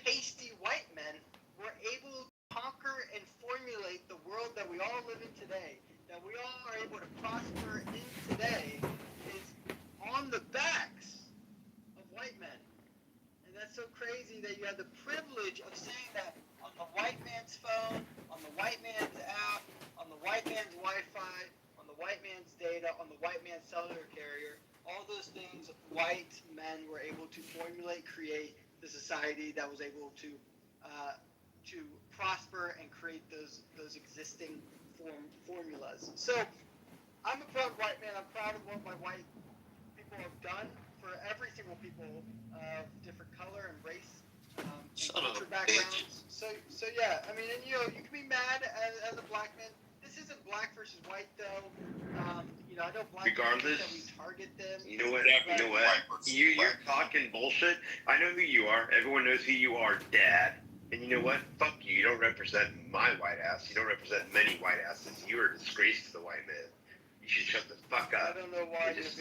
pasty white men, were able to conquer and formulate the world that we all live in today, that we all are able to prosper in today, is on the backs of white men. And that's so crazy that you have the privilege of saying that on the white man's phone, on the white man's app, on the white man's Wi-Fi, on the white man's data, on the white man's cellular carrier, all those things white men were able to formulate, create the society that was able to prosper and create those existing formulas. So I'm a proud white man. I'm proud of what my white people have done for every single people of different color and race and culture backgrounds. So yeah, I mean, and you can be mad as a black man. This isn't black versus white though. I know black Regardless, people that we target them. You know what? You're talking bullshit. I know who you are. Everyone knows who you are, Dad. And you know what? Fuck you. You don't represent my white ass. You don't represent many white asses. You are a disgrace to the white man. You should shut the fuck up. I don't know why. You're just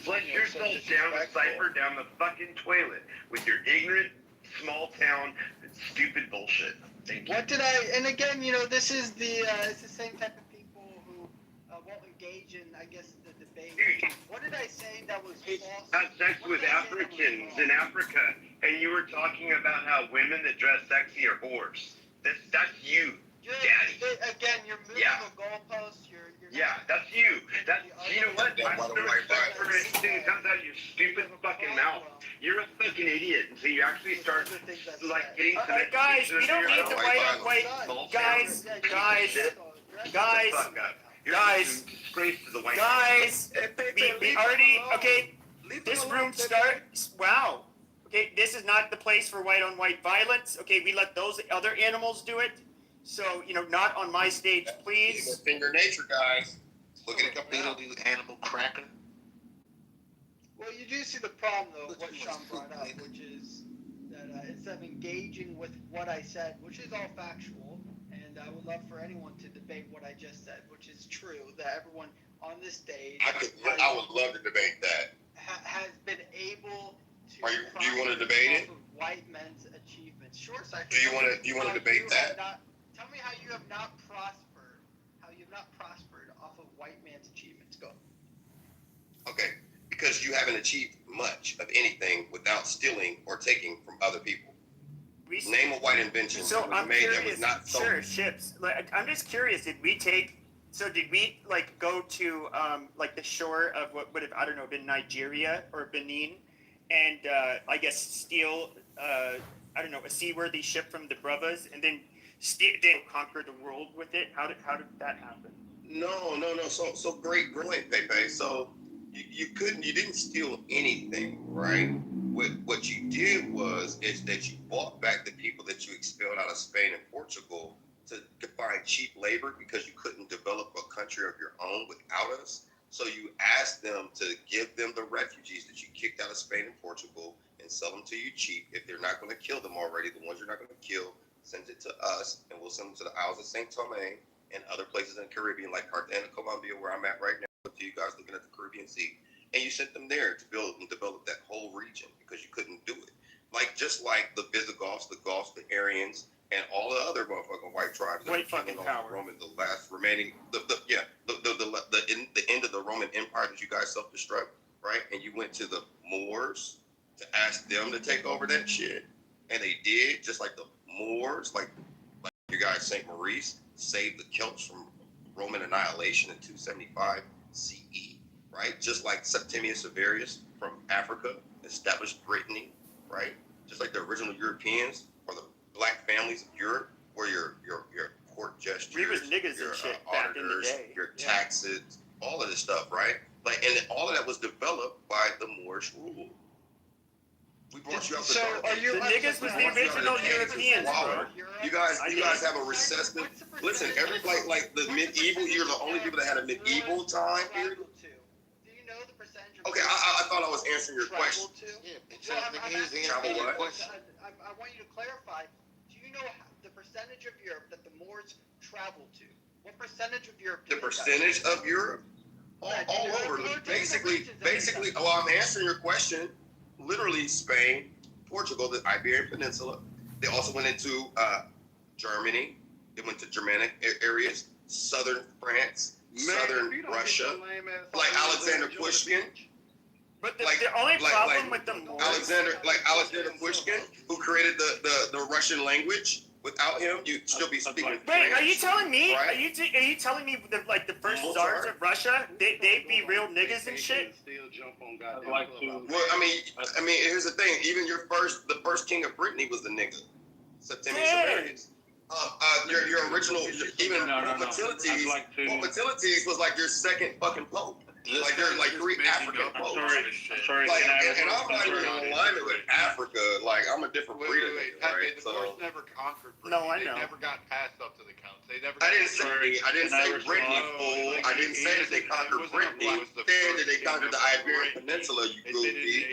flush yourself down the cipher, down the fucking toilet with your ignorant, small town, stupid bullshit. Thank you. What did I? And again, this is it's the same type of people who won't engage in, I guess, the debate. What did I say that was false? Had sex with Africans in Africa, and you were talking about how women that dress sexy are whores. That's you, Daddy. Again, you're moving the goalposts. You're that's you. You know what? I have no respect for anything that comes out of your stupid fucking mouth. You're a fucking idiot until you actually start getting to the guys, we don't need the white on white. Guys. Disgrace to the white. Guys, we already this room starts. Wow. Okay, this is not the place for white on white violence. Okay, we let those other animals do it. So, not on my stage, please. Finger nature, guys. Look at a couple Little animal cracker. Well, you do see the problem, though, of what Sean brought up, which is that instead of engaging with what I said, which is all factual, and I would love for anyone to debate what I just said, which is true, that everyone on this stage I would love to debate that. Has been able to. Do you want to debate it? White men's achievements. Sure, Cypher. Do you want to debate that? Tell me how you have not prospered. How you have not prospered off of white man's achievements. Go. Okay, because you haven't achieved much of anything without stealing or taking from other people. Name a white invention that was made that was not sold. Sure, ships. I'm just curious. Did we go to the shore of what would have, I don't know, been Nigeria or Benin, and I guess steal a seaworthy ship from the Brothers, and then conquer the world with it? How did that happen? No. So great point, Pepe. So you didn't steal anything, right? What you did is that you bought back the people that you expelled out of Spain and Portugal to find cheap labor because you couldn't develop a country of your own without us. So you asked them to give them the refugees that you kicked out of Spain and Portugal and sell them to you cheap. If they're not going to kill them already, the ones you're not going to kill, send it to us, and we'll send them to the Isles of St. Tomé and other places in the Caribbean, like Cartagena, Colombia, where I'm at right now, with you guys looking at the Caribbean Sea. And you sent them there to build and develop that whole region because you couldn't do it. Just like the Visigoths, the Goths, the Aryans, and all the other motherfucking white tribes that White were killing fucking off power. the Roman, the last remaining, the end of the Roman Empire that you guys self-destruct, right? And you went to the Moors to ask them to take over that shit, and they did, just like the Moors, like you guys, Saint Maurice saved the Celts from Roman annihilation in 275 CE, right? Just like Septimius Severus from Africa established Brittany, right? Just like the original Europeans or the black families of Europe, where your court gestures, We was niggas your and shit back in the auditors, day. your Yeah. taxes, all of this stuff, right? Like, and all of that was developed by the Moorish rule. We brought you out So are you? The niggas was the original Europeans, bro. You guys have a recessive. Listen, every like the medieval. You're the only people that had a medieval time period. Do you know the percentage of Okay, I thought I was answering your question. Yeah, Travel what? I want you to clarify. Do you know the percentage of Europe that the Moors traveled to? What percentage of Europe? The percentage of Europe, all over. Basically. Well, I'm answering your question. Literally, Spain, Portugal, the Iberian Peninsula. They also went into Germany. They went to Germanic areas, southern France, southern Russia, like Alexander Pushkin. But the only problem with the Moors, Alexander Pushkin, who created the Russian language. Without him, you'd still be speaking Wait, French, are you telling me? right? Are you telling me that like the first czars of Russia, they'd be real niggas and shit? Still jump on goddamn like Clubhouse. Well, I mean, here's the thing. Even the first king of Brittany was the nigga, Septimius Severus. Your original, even Matilites was like your second fucking pope. Like you're like three African popes. I'm sorry. Like, and I'm not even in alignment with Africa. Like I'm a different breed. Right? The Moors never conquered Britain. No, I know. They never got passed up to the counts. They never. I didn't say Brittany, fool. I didn't say that they conquered Brittany. I said that they conquered the Iberian Peninsula, you goofy.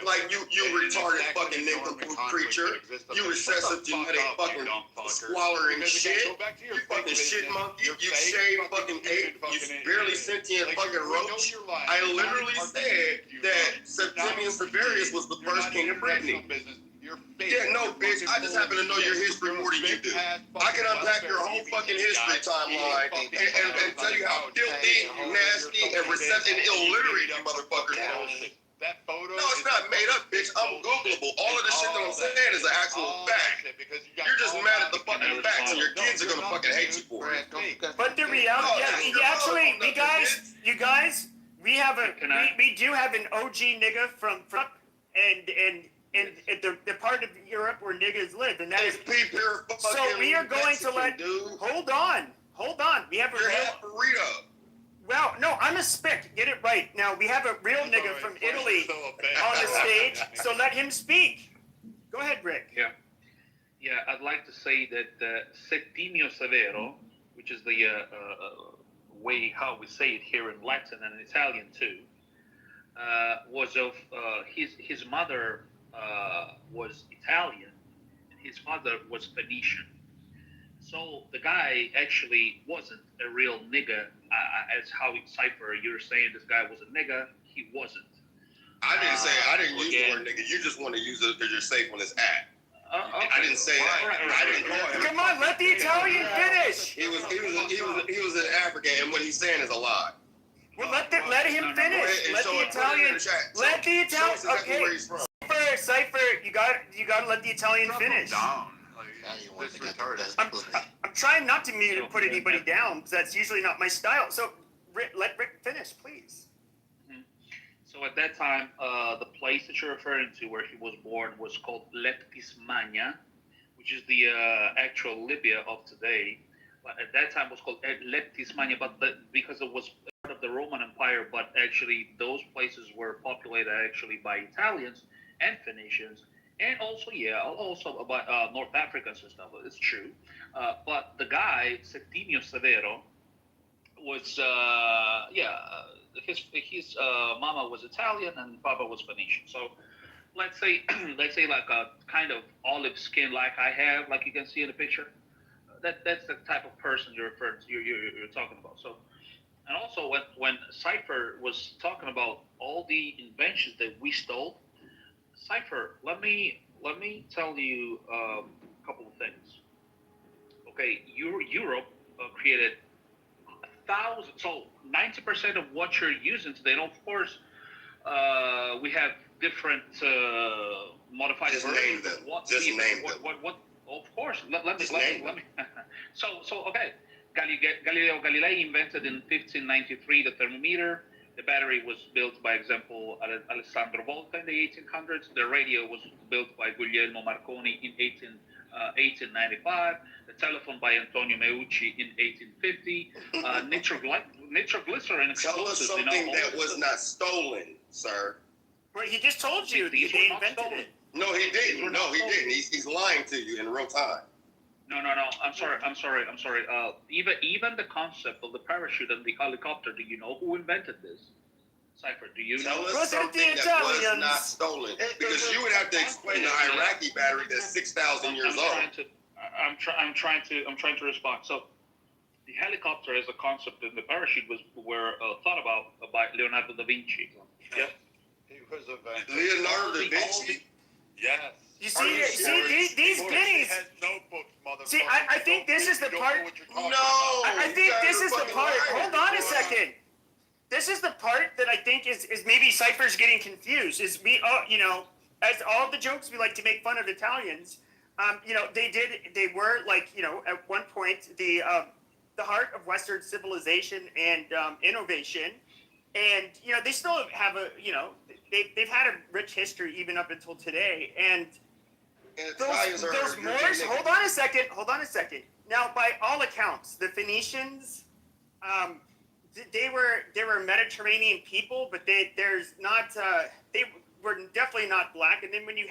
Like you retarded fucking nincompoop creature. You recessive genetic fucking squalling shit. You fucking shit monkey. You shaved fucking ape. You barely sentient fucking roach. I literally said that Septimius Severus was the first king of Brittany. Yeah, no, bitch. I just happen to know your history more than you do. I can unpack your whole fucking history timeline and tell you how filthy, nasty, and receptive and illiterate you motherfuckers are. That photo. No, it's not made up, bitch. I'm Googleable. All of the shit that I'm saying is an actual fact. You're just mad at the fucking facts, and your kids are gonna fucking hate you for it. But the reality, actually, you guys, we have we do have an OG nigga from and the part of Europe where niggas live, and that is. So we are going to let. Hold on. We have a real. Well, no, I'm a spick. Get it right. Now, we have a real nigga from Italy on the stage, so let him speak. Go ahead, Rick. Yeah, I'd like to say that Settimio Severo, which is the way how we say it here in Latin and in Italian too, was of his mother was Italian, and his father was Phoenician. So the guy actually wasn't a real nigga, as how in Cypher you're saying this guy was a nigga. He wasn't. I didn't use the word nigga. You just want to use it because you're safe on this app. Okay. I didn't say that. I didn't call him. Come on, let the Italian finish. He was in Africa, and what he's saying is a lie. Well, let him finish. Let the Italian. Okay. Cypher, you got to let the Italian finish. I'm trying not to put anybody down because that's usually not my style. So let Rick finish, please. So at that time, the place that you're referring to where he was born was called Leptis Magna, which is the actual Libya of today. But at that time it was called Leptis Magna, but because it was part of the Roman Empire, but actually those places were populated actually by Italians and Phoenicians, and also by North Africans and stuff. It's true. But the guy, Settimio Severo, was, his mama was Italian and papa was Phoenician. So let's say like a kind of olive skin like I have, like you can see in the picture. That's the type of person you're talking about. So, and also when Cypher was talking about all the inventions that we stole, Cypher, let me tell you couple of things. Okay, Europe created 1,000. So 90% of what you're using today, and of course, we have different modified Just versions. name them. What, Just name them. What? Of course. Let me. So okay. Galileo Galilei invented in 1593 the thermometer. The battery was built by example Alessandro Volta in the 1800s. The radio was built by Guglielmo Marconi in 1895. The telephone by Antonio Meucci in 1850. Nitroglycerin Tell us explosives. something that was not stolen, sir. Well, he just told you These they were not invented stolen. it. No, he didn't. No, he didn't. He's lying to you in real time. No. I'm sorry. Even the concept of the parachute and the helicopter. Do you know who invented this? Cypher, do you Tell know? us something that was not stolen, because you would have to explain the Iraqi battery that's 6,000 years old. I'm trying to respond. So, the helicopter as a concept and the parachute were thought about by Leonardo da Vinci. Yeah. He was a Leonardo da Vinci. Yes. You see, these guineas. Has notebooks, motherfucker. See, I think this is the part. No. I think this is the part. Hold on a second. This is the part that I think is maybe Cypher's getting confused. Is we, as all the jokes we like to make fun of Italians, they were like, at one point the heart of Western civilization and innovation, and they still have they've had a rich history even up until today, and those Moors. Hold on a second. Now, by all accounts, the Phoenicians, they were Mediterranean people, but they were definitely not black. And then when you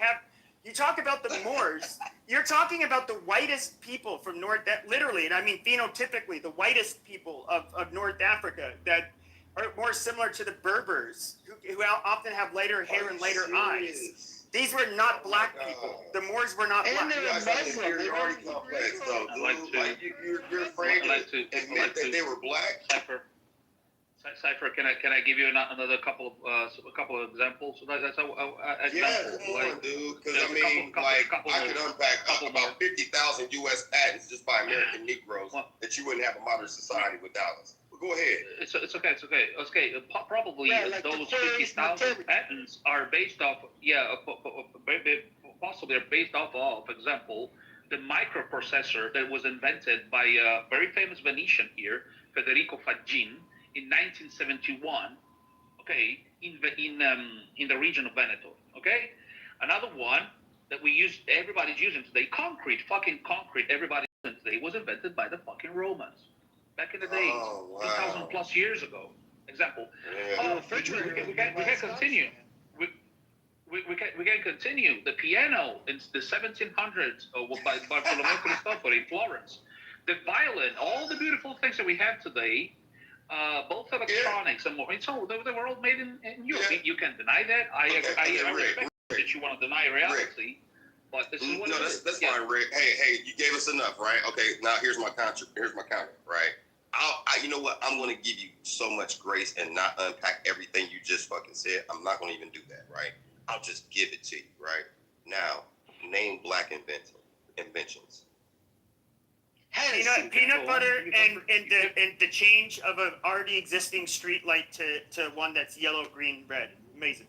talk about the Moors, you're talking about the whitest people from literally, and I mean phenotypically, the whitest people of North Africa that are more similar to the Berbers, who often have lighter hair and lighter eyes. These were not black people. The Moors were not black. You guys have an inferiority complex, though, dude. You're afraid to admit that they were black? Cypher, can I give you another couple of examples? So that's how. Yeah, come on, dude. Because I could unpack about 50,000 U.S. patents just by American Negroes that you wouldn't have a modern society without us. But go ahead. It's okay. Probably those 50,000 patents are based off. Possibly are based off of, for example, the microprocessor that was invented by a very famous Venetian here, Federico Faggin, in 1971, okay, in the region of Veneto, okay. Another one that everybody's using today, fucking concrete, everybody's using today, was invented by the fucking Romans back in the days, 2,000 plus years ago. Example. We can continue. We can continue. The piano in the 1700s by Bartolomeo Cristofori in Florence. The violin, all the beautiful things that we have today. Both electronics and more. So they were all made in Europe. Yeah. You can deny that. I respect that you want to deny reality, but this is what it is. That's fine, Rick. Hey, you gave us enough, right? Okay, now here's my counter. Right? You know what? I'm going to give you so much grace and not unpack everything you just fucking said. I'm not going to even do that, right? I'll just give it to you, right? Now, name black inventions. Peanut butter and the change of an already existing street light to one that's yellow, green, red. Amazing.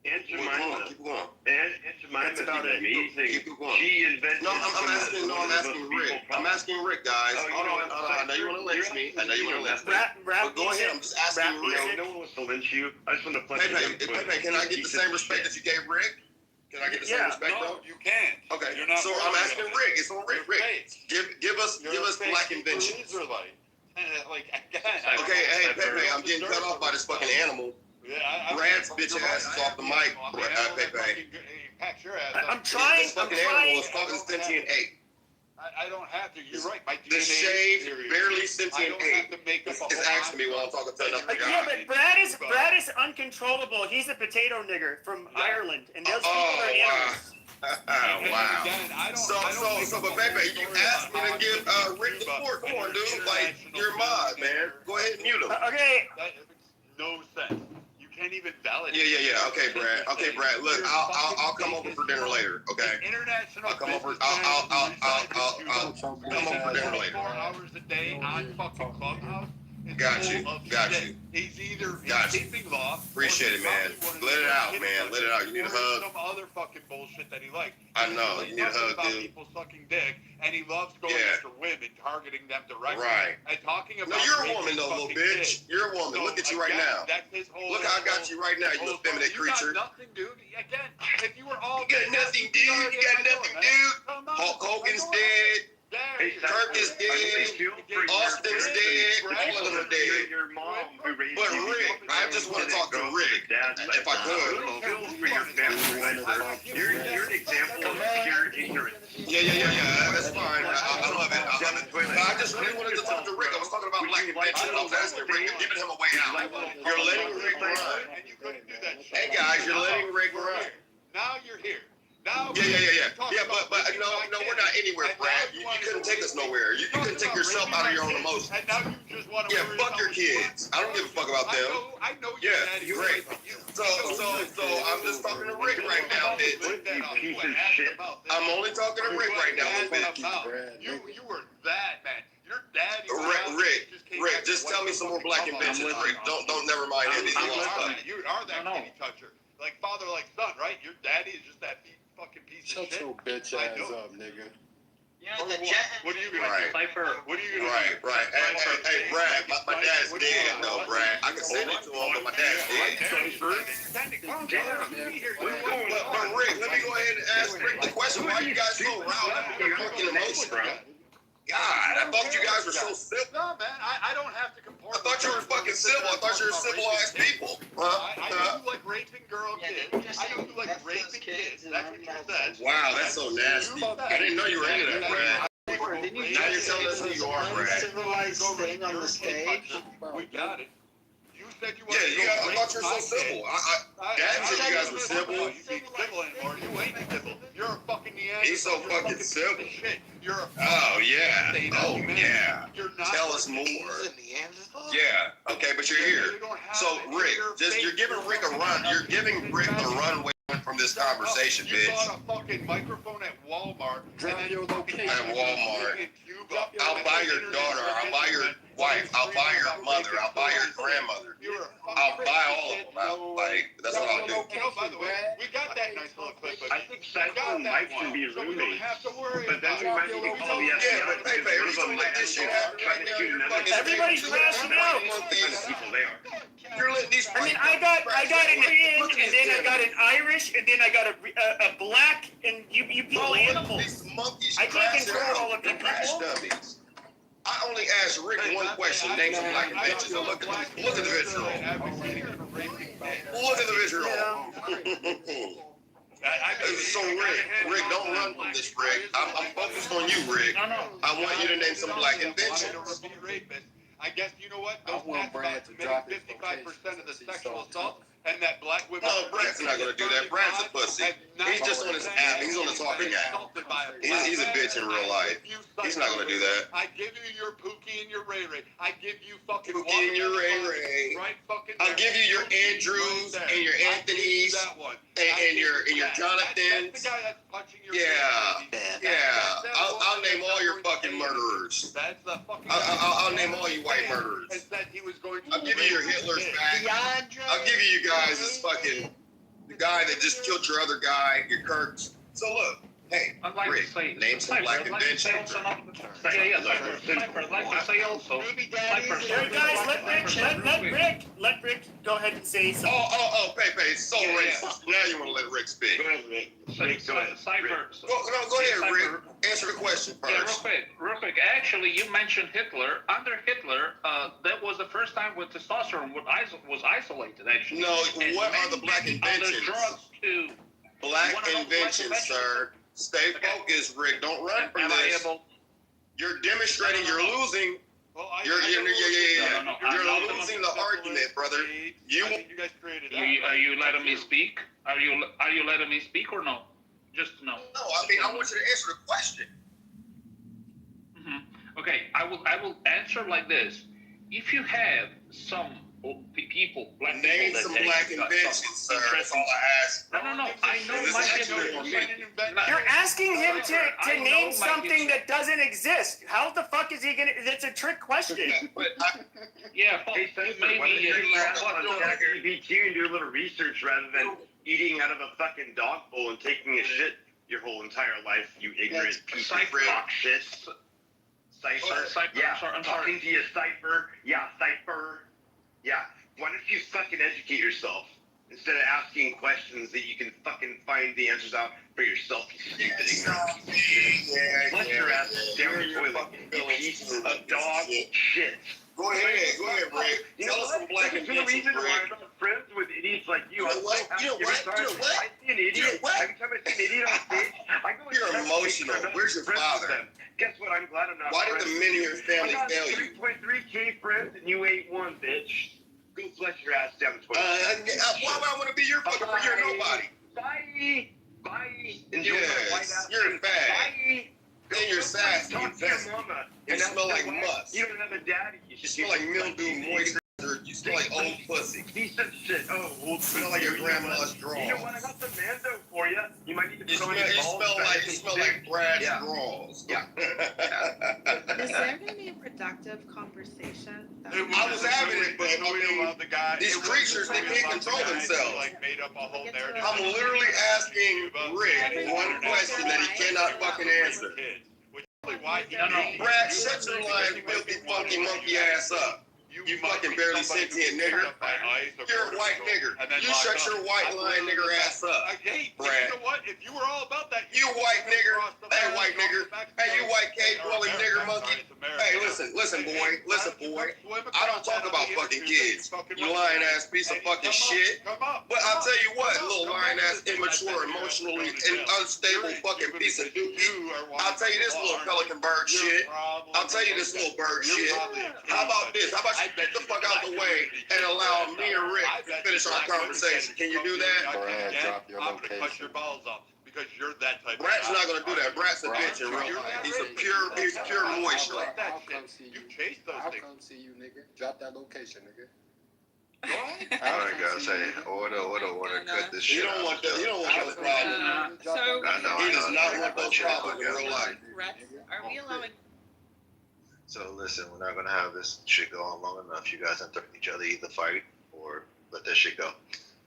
Aunt Jemima. Keep going. Aunt Jemima is amazing. Keep going. She invented. I'm asking Rick, guys. Hold on. I know you want to lynch me. But go ahead. I'm just asking Rick. No one wants to lynch you. I just want to play. Pepe, can I get the same respect that you gave Rick? Can I get the same respect, bro? You can't. Okay. So I'm asking Rick. It's on Rick. Rick, give us black inventions. Okay, hey Pepe, I'm getting cut off by this fucking animal. Brad's bitch ass is off the mic. Pepe. I'm trying. This fucking animal is fucking sentient ape. I don't have to. You're right. My DNA the shaved, theory. barely sentient ape is asking me while I'm talking to another guy. Yeah, but Brad is uncontrollable. He's a potato nigger from Ireland, and those people are animals. Wow. But Pepe, you asked me to give Rick the floor. Come on, dude. Like, you're mod, man. Go ahead and mute him. Okay. That makes no sense. You can't even validate. Yeah. Okay, Brad. Look, I'll come over for dinner later. Okay. International. I'll come over. I'll come over for dinner later. 4 hours a day on fucking Clubhouse. Got you. He's either keeping law. Appreciate it, man. Let it out, man. Let it out. You need a hug. Some other fucking bullshit that he likes. I know. You need a hug, about dude. people sucking dick, and he loves going after women, targeting them directly. Right. And talking about. No, you're a woman, though, little bitch. You're a woman. Look at you right now. That's his whole. Look how I got you right now, you effeminate creature. You got nothing, dude. Again, if you were all. You got nothing, dude. You got nothing, dude. Hulk Hogan's dead. Kirk is dead. Austin's dead. All of them are dead. Your mom who raised But Rick, I just want to talk to Rick, if I could. For your family. You're an example of pure ignorance. Yeah. That's fine. I love it. I just really wanted to talk to Rick. I was talking about black invention. I was asking Rick and giving him a way out. You're letting Rick run. Hey guys, you're letting Rick run. Now you're here. Now. Yeah. But no, we're not anywhere, Brad. You couldn't take us nowhere. You couldn't take yourself out of your own emotions. And now you just want to. Yeah, fuck your kids. I don't give a fuck about them. I know. Yeah, great. So I'm just talking to Rick right now, bitch. You piece of shit. I'm only talking to Rick right now, bitch. You were that, man. Your daddy. Rick, just tell me some more black inventions, Rick. Don't never mind anything else. You are that kitty toucher. Like father, like son, right? Your daddy is just that fucking piece of shit. Shut your bitch ass up, nigga. What are you gonna do? What are you gonna do? Right. Hey, Brad, my dad's dead, though, Brad. I can send it to him, but my dad's dead. But Rick, let me go ahead and ask Rick the question. Why you guys so riled up with your fucking emotions? God, I thought you guys were so simple. No, man, I don't have to comport. I thought you were fucking civil. I thought you were civilized people. I know you like raping girls, kids. I know you like raping kids. That's what you said. Wow, that's so nasty. I didn't know you were into that, Brad. Now you're telling us who you are, Brad. Civilized thing on the stage. We got it. You said you wanted to I thought you were so civil. Dad said you guys were civil. You ain't civil anymore. You ain't civil. You're a fucking Neanderthal. He's so fucking civil. You're a Oh, yeah. You're not. Tell us more. Yeah. Okay, but you're here. So, Rick, you're giving Rick a run. You're giving Rick the runway from this conversation, bitch. You bought a fucking microphone at Walmart. Drop your location. At Walmart. I'll buy your daughter. I'll buy your wife. I'll buy your mother. I'll buy your grandmother. I'll buy all of them. That's what I'll do. By the way, we got that nice little clip. I think Cypher and Mike should be roommates. But then we might need to call the FBI. Yeah, but hey, every time like this shit happen right now, everybody's crashing out. You're letting these. I mean, I got an Indian, and then I got an Irish, and then I got a black, and you people animals. I can't control all of you people. I only asked Rick one question. Name some black inventions. Look at the visual. Look at the visual. So Rick, don't run from this, Rick. I'm focused on you, Rick. I want you to name some black inventions. I guess you know what? I want Brad to drop his 55% of the sexual assault, and that black women. No, Brad's not gonna do that. Brad's a pussy. He's just on his app. He's on the talking app. He's a bitch in real life. He's not gonna do that. I give you your Pookie and your Ray Ray. I give you fucking Pookie and your Ray Ray. Right fucking. I'll give you your Andrews and your Anthonys and your Jonathans. That's the guy that's punching your. Yeah. I'll name all your fucking murderers. That's the fucking. I'll name all you white murderers. I'll give you your Hitlers back. I'll give you guys this fucking the guy that just killed your other guy, your Kirks. So look, hey, Rick, name some black inventions. I'd like to say also. Guys, let Rick go ahead and say something. Oh, Pepe, so racist. Now you want to let Rick speak. Go ahead, Rick. Cypher. Go ahead, Rick. Answer the question first. Yeah, real quick. Actually, you mentioned Hitler. Under Hitler, that was the first time when testosterone was isolated, actually. No, what are the black inventions? Other drugs, too. Black inventions, sir. Stay focused, Rick. Don't run from this. You're demonstrating you're losing. You're losing the argument, brother. You guys created that. Are you letting me speak? Are you letting me speak or no? Just no. No, I mean I want you to answer the question. Okay, I will answer like this. If you have some people, black Name people some that black got inventions, some sir. That's all I ask. No. I know This Mike is actually You're asking him to I know name Mike something is- that doesn't exist. How the fuck is he gonna? That's a trick question. Yeah, Hey, Spencer, why don't you on ChatGPT and do a little research rather than eating out of a fucking dog bowl and taking a shit your whole entire life, you ignorant piece of cock shit. Cypher. Yeah, I'm sorry. Talking to you, Cypher. Yeah, Cypher. Yeah. Why don't you fucking educate yourself instead of asking questions that you can fucking find the answers out for yourself, you stupid ignorant piece of shit. Flush your ass down the toilet, you piece of dog shit. Go ahead, Rick. You know Tell us some what? black This is the inventions, reason why Rick. I'm not friends with idiots like you. You know what? I see an idiot. Every time I see an idiot on stage, I go and You're check emotional. make sure I'm Where's your friends with father? them. Guess what? I'm glad I'm not Why did friends the with men in you. your family I got fail you? 3.3K friends and you ain't one, bitch. Go flush your ass down the toilet. Why would I want to be your fucking friend? You're nobody. Bye. Enjoy my white Yes, ass. you're a fag. Bye. And you're sassy. Talk to your mama. You smell like must. You don't have a daddy. You smell like mildew, moisture. You smell like old pussy. Piece of shit. Oh, You smell like your grandma's drawers. You know what? I got some Mando for you. You might need to You put on smell, your you balls smell back. like Brad's Yeah. drawers. Yeah. Is there going to be a productive conversation? I was having it, but these creatures, they can't control themselves. Made up a whole narrative. I'm literally asking Rick one question that he cannot fucking answer. Brad, shut your lying, filthy, funky monkey ass up. You fucking barely sentient nigger. You're a white nigger. You shut your white lying nigger ass up. Hey, Brad. you know what? If you were all about that, You white nigger. Hey, white nigger. Hey, you white cave dwelling nigger monkey. Hey, listen, boy. I don't talk about fucking kids. You lying ass piece of fucking shit. But I'll tell you what, little lying ass, immature, emotionally and unstable fucking piece of dookie. I'll tell you this little pelican bird shit. I'll tell you this little bird shit. How about this? How about you get the fuck out the way and allow me and Rick to finish our conversation? Can you do that? Brad, drop your I'm gonna cut location. your balls off because you're that type Brad's of guy. not gonna do that. Brad's a bitch in real life. He's pure moisture. I'll come see you. You chase those I'll things. come see you, nigga. Drop that location, nigga. All right, guys. Hey, order. Cut this shit You don't out. want that. You don't want those problems. So He does not want those problems in real life. Rex, are we allowing? So listen, we're not gonna have this shit go on long enough. You guys can threaten each other, either fight or let that shit go.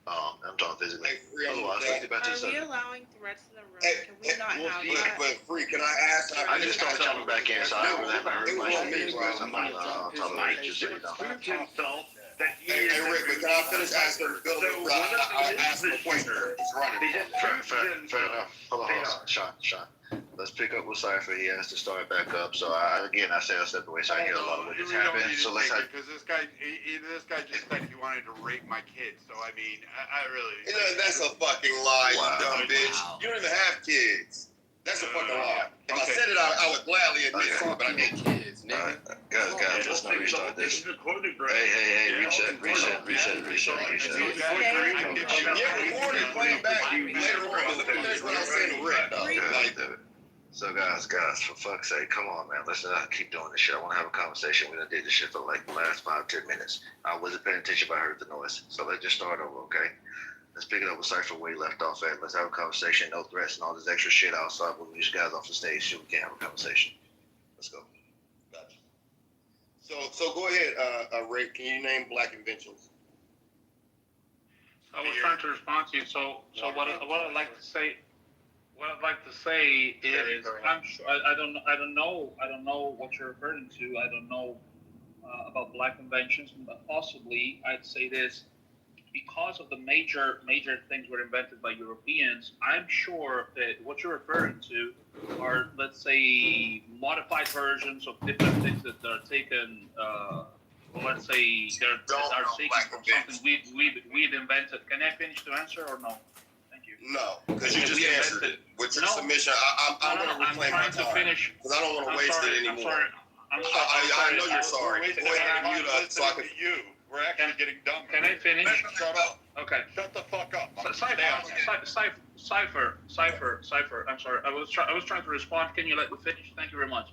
I'm talking physically. Otherwise, let's get back to the Are we subject. allowing threats in the room? Hey, Can we not have that? But free, can I ask? I just started jumping back in, so I really haven't heard much of you guys. I'm not talking just so you know. Prove to himself that he Hey, is. Rick, but can I finish asking the building? I asked him a question. He's running. They just Fair proved to enough. themselves. Hold on. Sean. Let's pick up with Cypher. He has to start back up. So I say I stepped away, so I hear a lot of what You just really don't happened. need So to let's take have. it, because this guy just said he wanted to rape my kids. So I mean, I really. You know, that's a fucking lie, Wow. you dumb bitch. You don't even have kids. That's a fucking lie. If I Okay. said it, I would gladly admit Okay. it, but I didn't. Kids, All nigga. right, guys, let's not restart this. Hey, reset. Yeah, recording, playing back later on. Let me finish what I was saying to Rick. Okay. So guys, for fuck's sake, come on, man. Let's not keep doing this shit. I want to have a conversation. We done did this shit for like the last 5-10 minutes. I wasn't paying attention, but I heard the noise. So let's just start over, okay? Let's pick it up with Cypher where he left off at. Let's have a conversation, no threats and all this extra shit outside. We'll move these guys off the stage so we can't have a conversation. Let's go. Gotcha. So go ahead, Rick. Can you name black inventions? I was trying to respond to you. So what I'd like to say. What I'd like to say is, I'm sure I don't know what you're referring to. I don't know about black inventions, but possibly I'd say this: because of the major things were invented by Europeans, I'm sure that what you're referring to are, let's say, modified versions of different things that are taken. Let's say that are taken from something we've invented. Can I finish the answer or no? No, because you just answered it with your submission. I'm going to reclaim my time because I don't want to waste it anymore. I know you're sorry. Go ahead and mute up so I can. We're actually getting dumb. Can I finish? Shut up. Okay. Shut the fuck up. Cypher. I'm sorry. I was trying to respond. Can you let me finish? Thank you very much.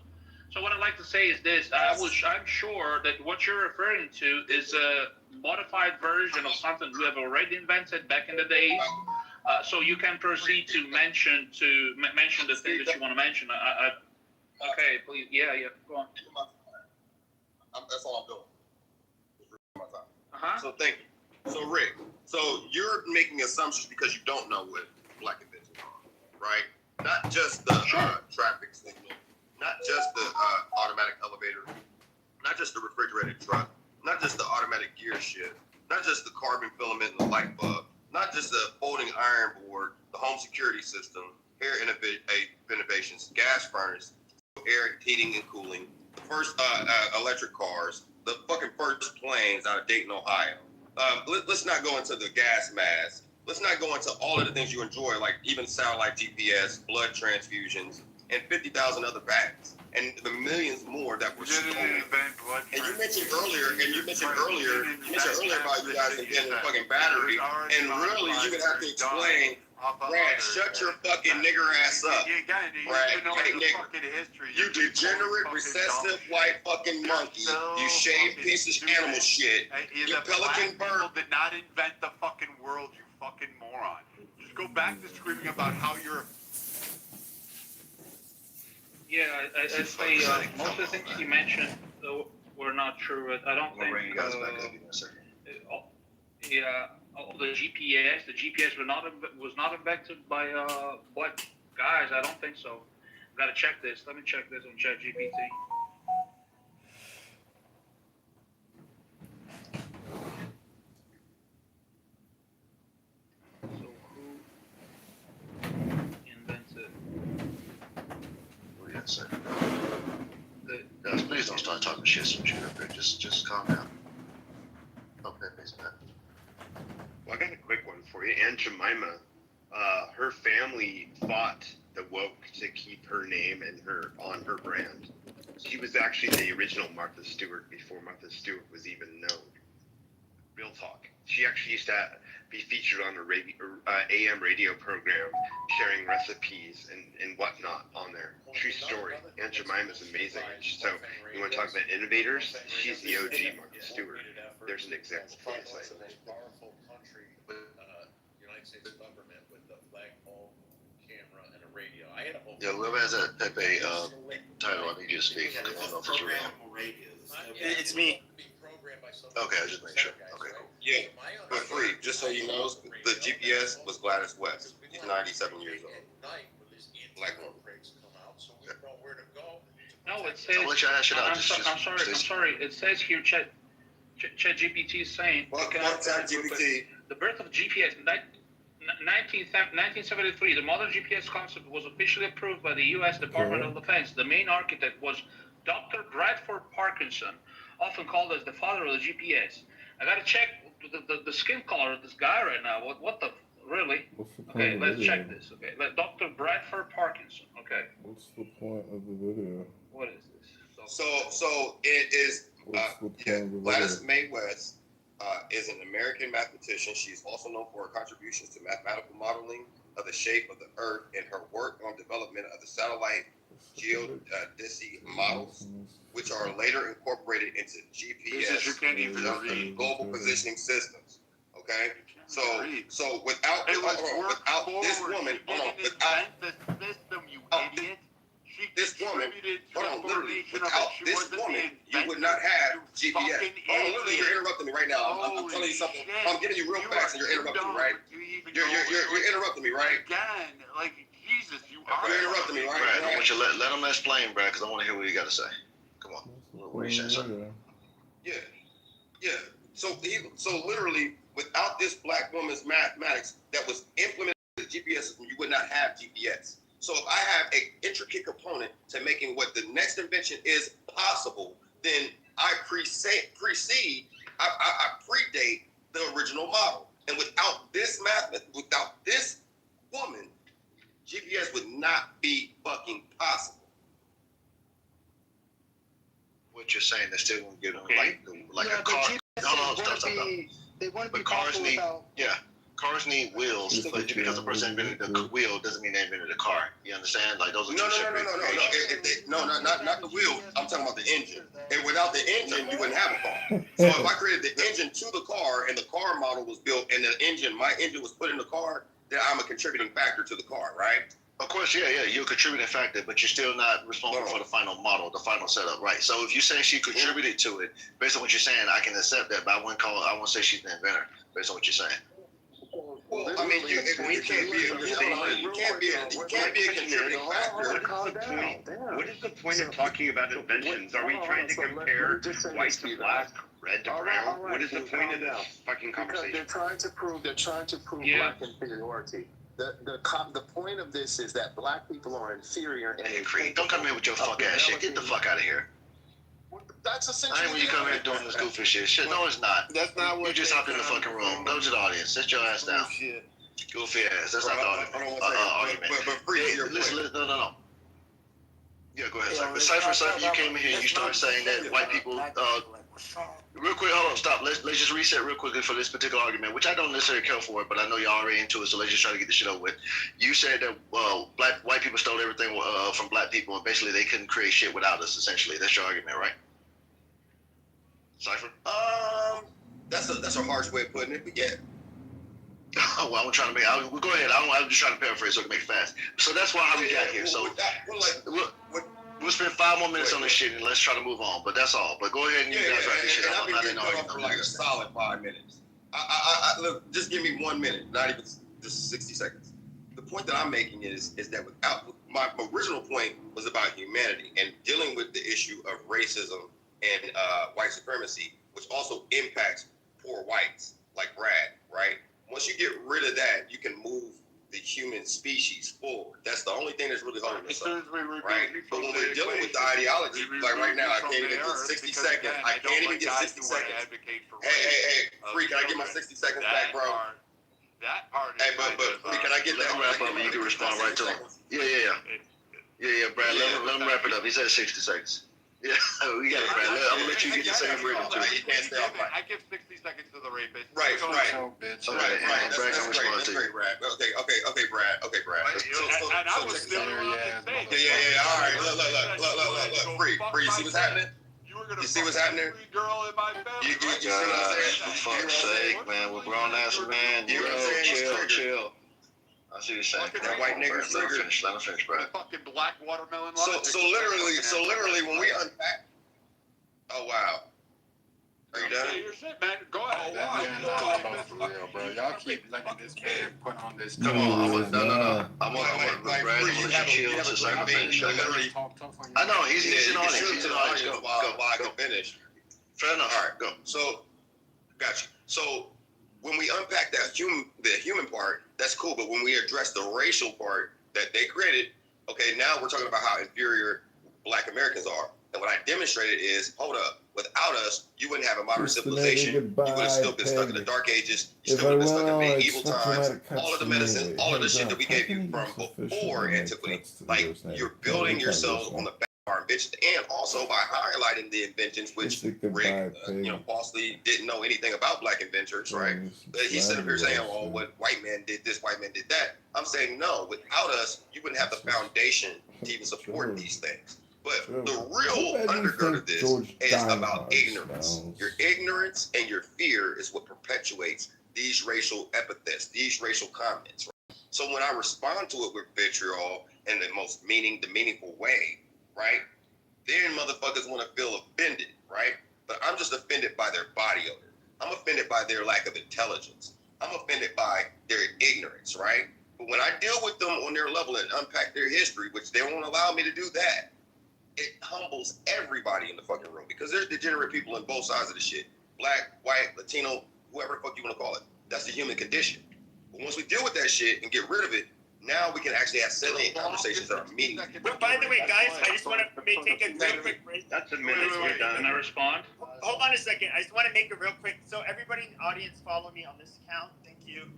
So what I'd like to say is this: I'm sure that what you're referring to is a modified version of something we have already invented back in the days. So you can proceed to mention the thing that you want to mention. Okay, please. Yeah, go on. That's all I'm doing. Uh-huh. So thank you. So Rick, so you're making assumptions because you don't know what black inventions are, right? Not just the traffic signal, not just the automatic elevator, not just the refrigerated truck, not just the automatic gear shift, not just the carbon filament and the light bulb, not just the folding iron board, the home security system, air innovations, gas furnace, air heating and cooling, the first electric cars, the fucking first planes out of Dayton, Ohio. Let's not go into the gas mask. Let's not go into all of the things you enjoy, like even satellite GPS, blood transfusions, and 50,000 other facts, and the millions more that were stolen. And you mentioned earlier about you guys inventing a fucking battery, and really you would have to explain, Brad, shut your fucking nigger ass up. Brad, hey nigger, you degenerate, recessive white fucking monkey, you shaved piece of animal shit, you pelican bird. Did not invent the fucking world, you fucking moron. Just go back to screaming about how you're. Yeah, I'd say most of the things you mentioned were not true. I don't think. We'll bring you guys back up in a second. Yeah, the GPS was not invented by black guys. I don't think so. Got to check this. Let me check this on ChatGPT. So who invented? Wait a second. Guys, please don't start talking shit some shit up there. Just calm down. Okay, please, Matt. Well, I got a quick one for you. Aunt Jemima, her family fought the woke to keep her name and her on her brand. She was actually the original Martha Stewart before Martha Stewart was even known. Real talk. She actually used to be featured on a AM radio program, sharing recipes and whatnot on there. True story. Aunt Jemima's amazing. So you want to talk about innovators? She's the OG Martha Stewart. There's an example for you. Powerful country, United States government with the flagpole camera and a radio. I had a whole. Yeah, whoever has that Pepe title, I need you to speak. I don't know if it's real. It's me. Okay, I just make sure. Okay, cool. Yeah, but free. Just so you know, the GPS was Gladys West. She's 97 years old. Black woman. No, it says. I'll let you hash it out. I'm sorry. It says here, ChatGPT is saying. ChatGPT. The birth of GPS. 1973, the modern GPS concept was officially approved by the U.S. Department of Defense. The main architect was Dr. Bradford Parkinson, often called as the father of the GPS. I gotta check the skin color of this guy right now. What the really? Okay, let's check this. Okay, Dr. Bradford Parkinson. Okay. What's the point of the video? What is this? So it is Gladys Mae West is an American mathematician. She's also known for her contributions to mathematical modeling of the shape of the Earth and her work on development of the satellite geodesy models, which are later incorporated into GPS global positioning systems. Okay, so without this woman, this woman, literally, without this woman, you would not have GPS. Literally, you're interrupting me right now. I'm telling you something. I'm giving you real facts, and you're interrupting me, right? You're interrupting me, right? Again, like Jesus, you are. You're interrupting me, right? Brad, I want you to let him explain, Brad, because I want to hear what you got to say. Come on. What are you saying, sir? Yeah. So literally, without this black woman's mathematics that was implemented in the GPS system, you would not have GPS. So if I have an intricate component to making what the next invention is possible, then I predate the original model. And without this without this woman, GPS would not be fucking possible. What you're saying, they still won't get like a car. They wouldn't be possible without. Yeah. cars need wheels, but just because a person invented the wheel doesn't mean they invented the car. You understand? Like those are two separate creations. Not the wheel. I'm talking about the engine. And without the engine, you wouldn't have a car. So if I created the engine to the car and the car model was built and my engine was put in the car, then I'm a contributing factor to the car, right? Of course, yeah, you're a contributing factor, but you're still not responsible for the final model, the final setup, right? So if you're saying she contributed to it, based on what you're saying, I can accept that, but I won't say she's the inventor, based on what you're saying. Well, I mean, you can't be a contributing factor. What is the point of talking about inventions? Are we trying to compare white to black, red to brown? What is the point of this fucking conversation? They're trying to prove black inferiority. The point of this is that black people are inferior. Hey, Creed, don't come in with your fuck ass shit. Get the fuck out of here. That's essentially. I ain't when you come here doing this goofy shit. No, it's not. That's not what you just hopped in the fucking room. Go to the audience. Sit your ass down. Goofy ass. That's not the argument. No. Yeah, go ahead. Cypher, you came in here and you started saying that white people. Real quick, hold on, stop. Let's just reset real quickly for this particular argument, which I don't necessarily care for it, but I know y'all already into it, so let's just try to get this shit over with. You said that white people stole everything from black people, and basically they couldn't create shit without us. Essentially, that's your argument, right? Cypher? That's a harsh way of putting it, but yeah. Well, I'm trying to make. Go ahead. I'm just trying to paraphrase so I can make it fast. So that's how we got here. So we'll spend 5 more minutes on this shit and let's try to move on. But that's all. But go ahead and you guys wrap this shit up. I'm not in argument for like a solid 5 minutes. I look, just give me 1 minute, not even just 60 seconds. The point that I'm making is that my original point was about humanity and dealing with the issue of racism and white supremacy, which also impacts poor whites like Brad, right? Once you get rid of that, you can move the human species forward. That's the only thing that's really holding us up, right? But when we're dealing with the ideology, like right now, I can't even get 60 seconds. I can't even get 60 seconds. Hey, Free, can I get my 60 seconds back, bro? That part. Hey, but Free, can I get that? Wrap up and you can respond right to him. Yeah, Brad, let him wrap it up. He said 60 seconds. Yeah, we got it, Brad. I'm gonna let you get the same rhythm too. You can't stay off mic. I give 60 seconds to the rapist. Right. Okay, That's great, Brad. Okay, Brad. And I was still on the stage. Yeah. All right. Look. Free. You see what's happening? You see what's happening? Girl in my family. You see what I'm saying? For fuck's sake, man. We're grown ass man. You know what I'm saying? Chill. I see what you're saying. That white nigga trigger. Let him finish, Brad. Fucking black watermelon. So literally, when we unpack. Oh wow. Are you done? Say your shit, man. Go ahead. For real, bro. Y'all keep letting this man put on this. Come on, no. I'm on Brad. I'm gonna let you chill to second finish. I know he's in the audience. He's in the audience. Go. I can finish. Fair enough. All right, go. So, got you. So, when we unpack the human part, that's cool. But when we address the racial part that they created, okay, now we're talking about how inferior Black Americans are. And what I demonstrated is, hold up, without us, you wouldn't have a modern civilization. You would have still been stuck in the dark ages. You still would have been stuck in medieval times. All of the medicine, all of the shit that we gave you from before antiquity. Like, you're building yourself on the back of our inventions, and also by highlighting the inventions, which Rick, falsely didn't know anything about Black inventors, right? He said up here saying, oh, what white man did this, white man did that. I'm saying, no, without us, you wouldn't have the foundation to even support these things. But the real undergird of this is about ignorance. Your ignorance and your fear is what perpetuates these racial epithets, these racial comments. Right? So when I respond to it with vitriol in the most meaningful way, right? Then motherfuckers want to feel offended, right? But I'm just offended by their body odor. I'm offended by their lack of intelligence. I'm offended by their ignorance, right? But when I deal with them on their level and unpack their history, which they won't allow me to do that, it humbles everybody in the fucking room because there's degenerate people on both sides of the shit. Black, white, Latino, whoever the fuck you want to call it. That's the human condition. But once we deal with that shit and get rid of it, now we can actually have salient conversations that are meaningful. But by the way, guys, I just want to take a real quick break. That's a minute. You're done. Can I respond? Hold on a second. I just want to make it real quick. So everybody in the audience, follow me on this account. Thank you.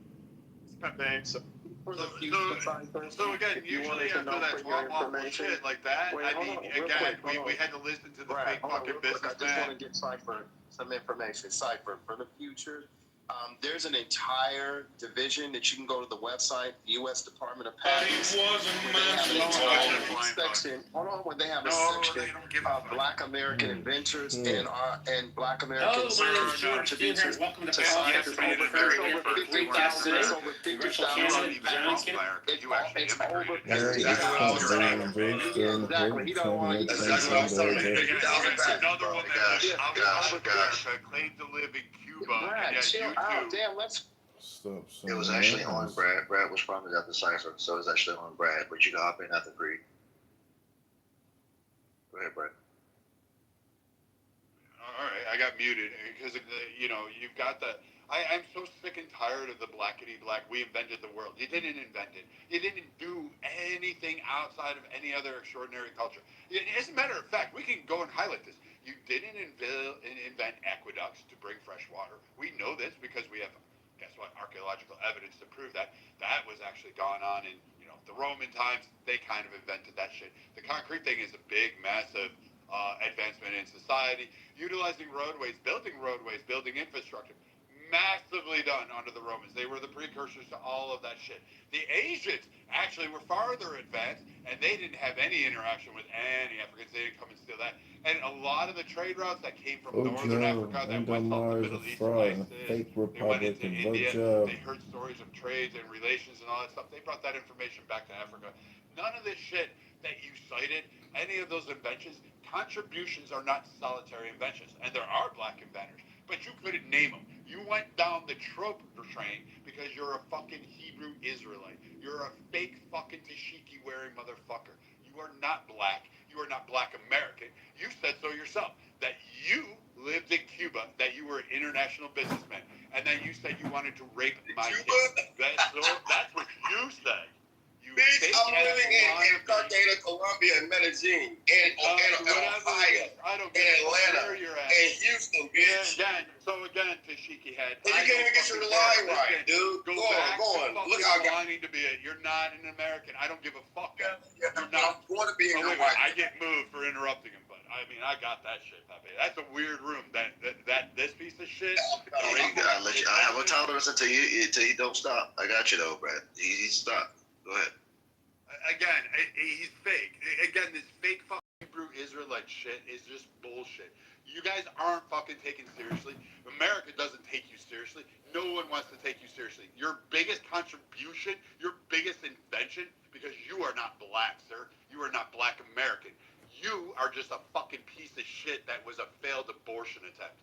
So again, usually after that awful shit like that, we had to listen to the fake fucking businessman. I just want to get Cypher some information. Cypher, for the future, There's an entire division that you can go to the website, U.S. Department of Patents. Section. Hold on, when they have a section of Black American inventors and Black American contributors to science. It's over 50,000. It's over 50,000 patents. It's over 50,000. Exactly. He don't want to use Another one that claimed to live in Cuba. Brad, chill out. Damn, let's. Stop It was actually on Brad. Brad was promised after Cipher, so it was actually on Brad. But you can hop in after Creed. Go ahead, Brad. All right, I got muted because you've got the. I'm so sick and tired of the blackety black. We invented the world. You didn't invent it. You didn't do anything outside of any other extraordinary culture. As a matter of fact, we can go and highlight this. You didn't invent aqueducts to bring fresh water. We know this because we have, guess what, archaeological evidence to prove that. That was actually gone on in the Roman times. They kind of invented that shit. The concrete thing is a big, massive advancement in society. Utilizing roadways, building infrastructure. Massively done under the Romans. They were the precursors to all of that shit. The Asians actually were farther advanced, and they didn't have any interaction with any Africans. They didn't come and steal that. And a lot of the trade routes that came from northern Africa that went off the Middle East, fake they went into Republican India. job. They heard stories of trades and relations and all that stuff. They brought that information back to Africa. None of this shit that you cited, any of those inventions, contributions are not solitary inventions. And there are black inventors, but you couldn't name them. You went down the trope train because you're a fucking Hebrew Israelite. You're a fake fucking dashiki wearing motherfucker. You are not black. You are not black American. You said so yourself, that you lived in Cuba, that you were an international businessman, and then you said you wanted to rape my kids. That's what you said. Bitch, I'm living in Cartagena, Colombia, and Medellin, and Ohio, and Atlanta, and Houston, bitch. Again, Tashiki head. And you can't even get your line right, dude. Go on. Look how I to be it. You're not an American. I don't give a fuck. You're not going to be in your white. I get moved for interrupting him, but I mean, I got that shit, Pepe. That's a weird room. That this piece of shit. I have a tolerance until you don't stop. I got you though, Brad. He stop. Go ahead. Again, he's fake. Again, this fake fucking Hebrew Israelite shit is just bullshit. You guys aren't fucking taken seriously. America doesn't take you seriously. No one wants to take you seriously. Your biggest contribution, your biggest invention, because you are not black, sir. You are not black American. You are just a fucking piece of shit that was a failed abortion attempt.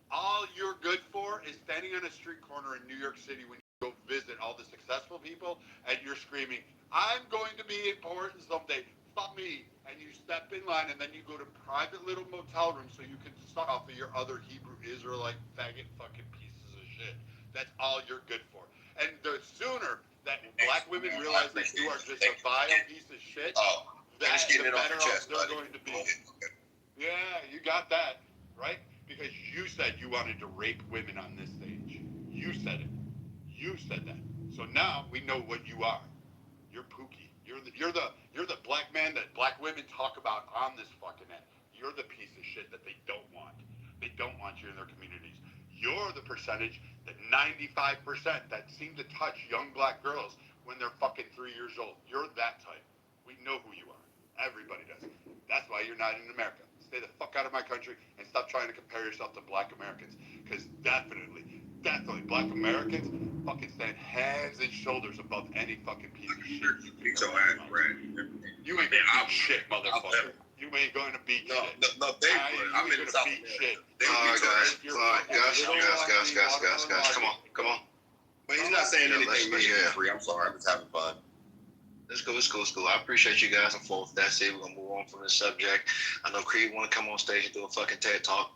All you're good for is standing on a street corner in New York City when go visit all the successful people, and you're screaming, I'm going to be important someday, fuck me, and you step in line, and then you go to private little motel rooms so you can suck off of your other Hebrew Israelite faggot fucking pieces of shit. That's all you're good for. And the sooner that black women realize that you are just a vile piece of shit, the better off they're going to be. Yeah, you got that, right? Because you said you wanted to rape women on this stage. You said it. You said that. So now we know what you are. You're Pookie. You're the black man that black women talk about on this fucking end. You're the piece of shit that they don't want. They don't want you in their communities. You're the percentage, that 95% that seem to touch young black girls when they're fucking 3 years old. You're that type. We know who you are. Everybody does. That's why you're not in America. Stay the fuck out of my country and stop trying to compare yourself to black Americans. Because definitely, black Americans fucking stand heads and shoulders above any fucking piece of shit. Beat your ass, Brad. You ain't gonna beat shit, motherfucker. You ain't going to beat shit. No, they would. I'm in the South. Alright, guys. Come on. But he's not saying anything free. I'm sorry. I'm just having fun. It's cool. I appreciate you guys. I'm full with that. We're gonna move on from this subject. I know Creed want to come on stage and do a fucking TED talk.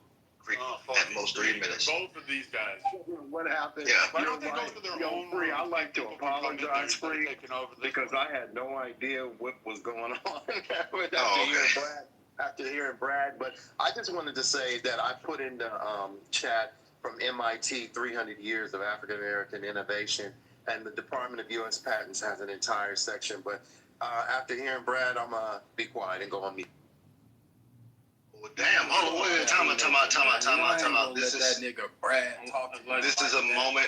At most 3 minutes. Both of these guys. What happened? Yeah. Why don't they go to their own Free, I'd like to people apologize, Free, because I had no idea what was going on after hearing Brad. But I just wanted to say that I put in the chat from MIT 300 Years of African American Innovation, and the Department of U.S. Patents has an entire section. But after hearing Brad, I'm going to be quiet and go on mute. Damn, hold on, wait, time out. This is that nigga Brad talk to this is a moment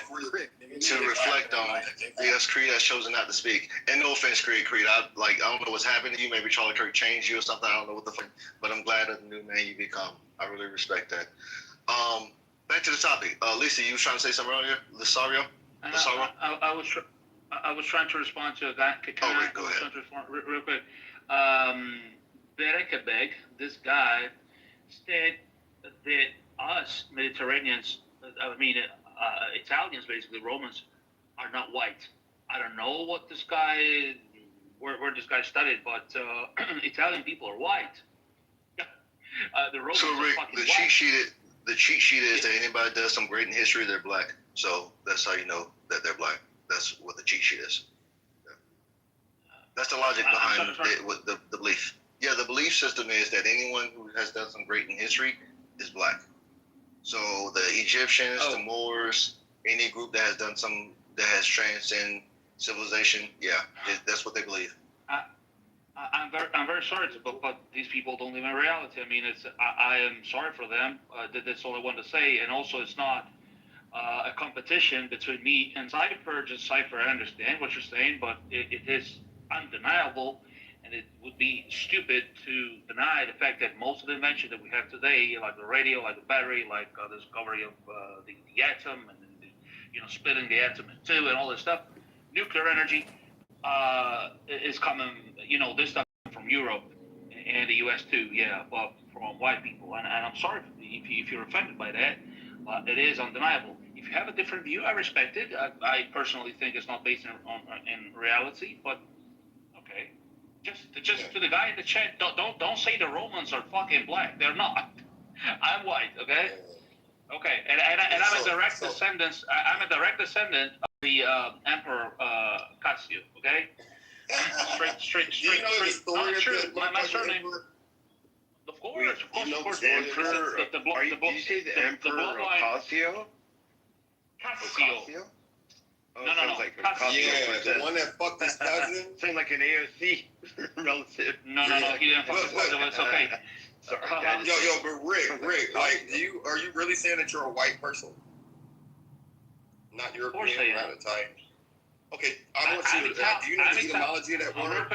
to reflect on. Yes, Creed has chosen not to speak. And no offense, Creed. I don't know what's happened to you. Maybe Charlie Kirk changed you or something. I don't know what the fuck. But I'm glad that the new man you become. I really respect that. Back to the topic. Lisa, you was trying to say something earlier? Lisario? I was trying to respond to that. Go ahead. Real quick. Berekebeg, this guy, said that us Mediterraneans, Italians, basically Romans, are not white. I don't know what this guy, where this guy studied, but Italian people are white. The Romans so Rick, are fucking the white. cheat sheet is that anybody does some great in history, they're black. So that's how you know that they're black. That's what the cheat sheet is. Yeah. That's the logic behind the belief. Yeah, the belief system is that anyone who has done some great in history is black. So the Egyptians, the Moors, any group that has done that has transcended civilization, that's what they believe. I'm very sorry, but these people don't live in reality. I mean, I am sorry for them. That's all I want to say. And also, it's not a competition between me and Cypher. Just Cypher, I understand what you're saying, but it is undeniable, and it would be stupid to deny the fact that most of the inventions that we have today, like the radio, like the battery, like the discovery of the atom, and splitting the atom in two, and all this stuff, nuclear energy, is coming. This stuff from Europe and the U.S. too. Yeah, but from white people, and I'm sorry if you're offended by that. It is undeniable. If you have a different view, I respect it. I personally think it's not based in reality, but okay. Just to the guy in the chat, don't say the Romans are fucking black. They're not. I'm white. Okay. Okay. And I'm a direct descendant. I'm a direct descendant of the Emperor Cassio. Okay. Straight. You know the story of my surname. Of course. The Emperor. Did you say the Emperor of Cassio? Cassio. Oh, No. Like yeah, the one that fucked his cousin. Sounds like an AOC relative. No. He didn't fuck his cousin. It's okay. Sorry, but Rick, like, are you really saying that you're a white person? Not European, not Italian. Okay, I want you to. Do you know the etymology of that word?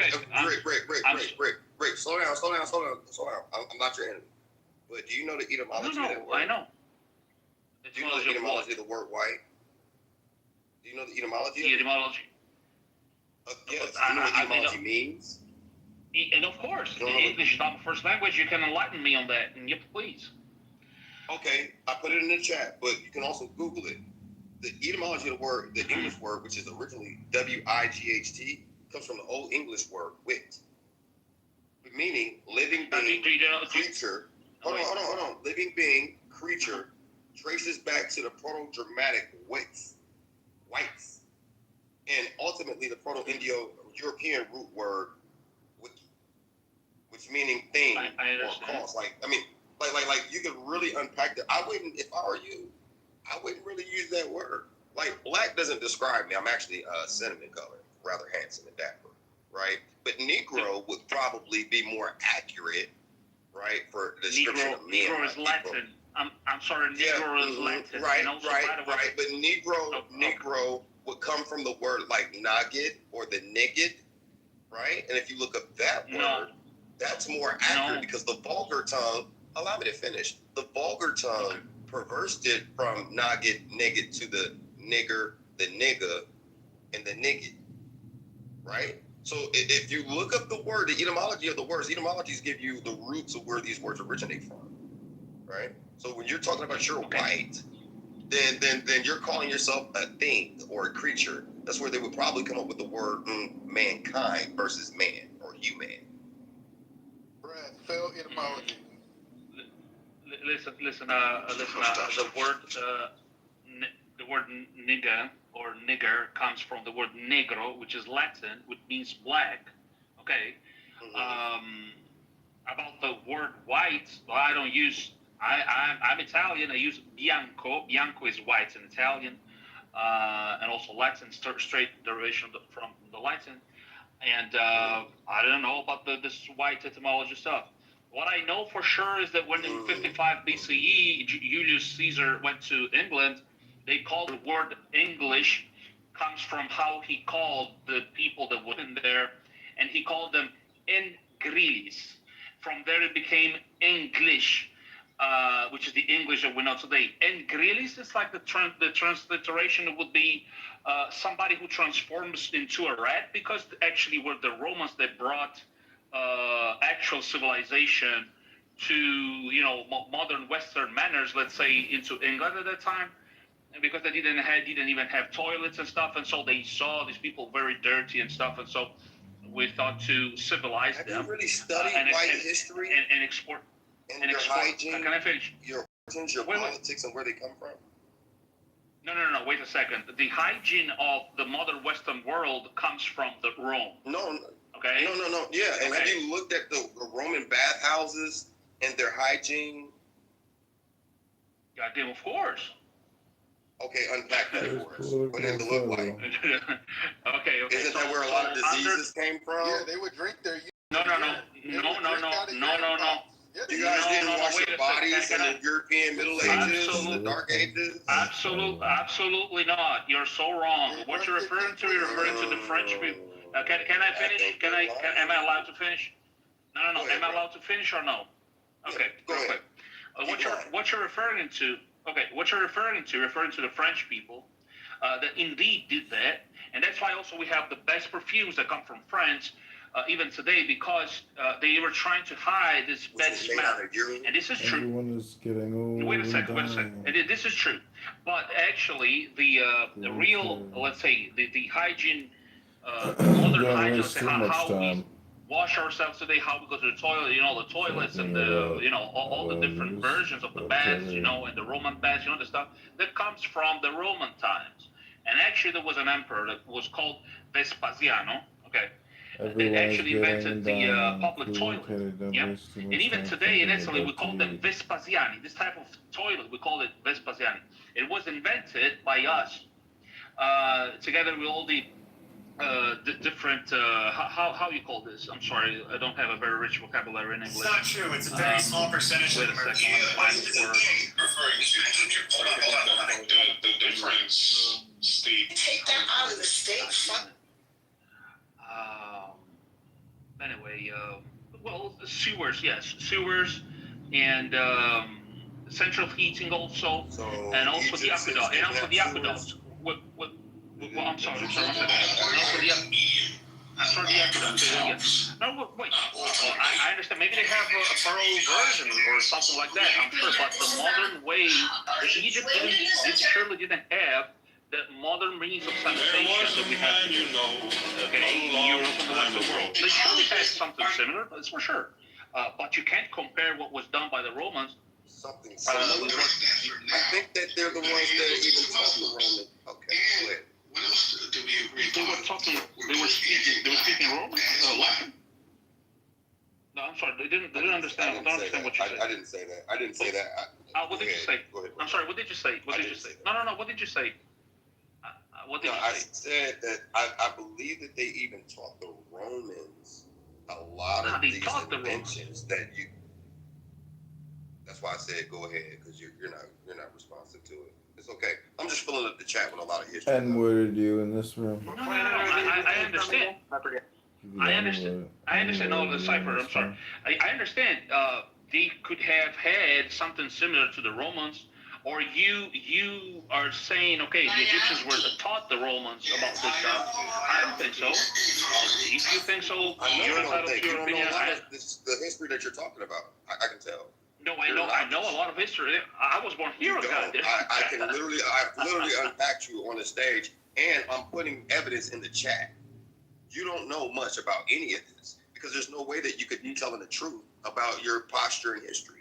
Rick, slow down. I'm not your enemy, but do you know the etymology of that word? I know. Do you know the etymology of the word white? Do you know the etymology? The etymology. Yes. Do you know what etymology means? And of course, English is not my first language. You can enlighten me on that, and please. Okay, I put it in the chat, but you can also Google it. The etymology of the word, the English word, which is originally W-I-G-H-T, comes from the Old English word wit, meaning living being, creature. Hold on. Living being, creature, traces back to the Proto-Germanic whites, and ultimately the Proto-Indo-European root word wiki, which meaning thing or cause. Like you could really unpack that. I wouldn't, if I were you, I wouldn't really use that word. Like, black doesn't describe me. I'm actually cinnamon colored, rather handsome and dapper, right? But Negro would probably be more accurate, right, for the description of me. Negro is Latin. I'm sorry, Negro is Latin. Right. But Negro would come from the word like nagid or the niggid, right? And if you look up that word, that's more accurate because the vulgar tongue, allow me to finish, the vulgar tongue perversed it from niggid to the nigger, the nigga, and the niggid, right? So if you look up the word, the etymology of the words, etymologies give you the roots of where these words originate from, right? So when you're talking about you're white, then you're calling yourself a thing or a creature. That's where they would probably come up with the word mankind versus man or human. Brad, spell etymology. Listen. The word nigga or nigger comes from the word negro, which is Latin, which means black. Okay. About the word white, well, I don't use. I'm Italian. I use bianco. Bianco is white in Italian, and also Latin, straight derivation from the Latin. And I don't know about this white etymology stuff. What I know for sure is that when in 55 BCE, Julius Caesar went to England, they called the word English, comes from how he called the people that were in there, and he called them Engrilis. From there it became English, which is the English that we know today. Engrilis is like the transliteration would be somebody who transforms into a rat, because actually were the Romans that brought actual civilization to, you know, modern Western manners, let's say, into England at that time, and because they didn't even have toilets and stuff, and so they saw these people very dirty and stuff, and so we thought to civilize them. Have you really studied white history and export and your hygiene? Can I finish? Your origins, your politics, and where they come from? No. Wait a second. The hygiene of the modern Western world comes from the Rome. No. Okay. No. Yeah, and okay. have you looked at the Roman bathhouses and their hygiene? Goddamn, of course. Okay, unpack that for us. What did it look like? Okay. Isn't that where a lot of diseases came from? Yeah, they would drink their. No. You guys didn't wash your bodies in the European Middle Ages, the Dark Ages? Absolutely not. You're so wrong. What you're referring to, you're referring to the French people. Can I finish? Am I allowed to finish? No. Am I allowed to finish or no? Okay, go ahead. What you're referring to, referring to the French people that indeed did that, and that's why also we have the best perfumes that come from France, even today, because they were trying to hide this bad smell. And this is true. Everyone is getting old. Wait a second. And this is true. But actually, the real, let's say, the hygiene, modern hygiene, let's say, how we wash ourselves today, how we go to the toilet, you know, the toilets and the, you know, all the different versions of the baths, you know, and the Roman baths, you know, the stuff that comes from the Roman times. And actually, there was an emperor that was called Vespasiano, okay? They actually invented the public toilet. Yep. And even today in Italy, we call them Vespasiani. This type of toilet, we call it Vespasiani. It was invented by us, together with all the different, how you call this? I'm sorry, I don't have a very rich vocabulary in English. It's not true. It's a very small percentage of the mercury. The difference, Steve. Take that out of the state. Anyway, well, sewers, yes, sewers, and central heating also, and also the aqueduct, and also the aqueducts. Well, I'm sorry. And also the aqueduct. No, wait. I understand. Maybe they have a thorough version or something like that. I'm sure, but the modern way, Egypt surely didn't have the modern means of sanitation that we have today, in Europe and the rest of the world. They surely had something similar, that's for sure. But you can't compare what was done by the Romans. Something similar. I think that they're the ones that even taught the Roman. Okay, go ahead. What else do we agree on? They were speaking Roman? Latin? No, I'm sorry. They didn't understand. What you said. I didn't say that. What did you say? I'm sorry. What did you say? No. What did you say? I said that I believe that they even taught the Romans a lot of these inventions that you. That's why I said go ahead, because you're not responsive to it. It's okay. I'm just filling up the chat with a lot of history. And worded you in this room. No. I understand. I understand all the cipher. I'm sorry. I understand. They could have had something similar to the Romans. Or you are saying, okay, the Egyptians were taught the Romans about this stuff. I don't think so. If you think so, you're entitled to your opinion. The history that you're talking about, I can tell. No, I know a lot of history. I was born here. I've literally unpacked you on the stage, and I'm putting evidence in the chat. You don't know much about any of this, because there's no way that you could be telling the truth about your posture in history.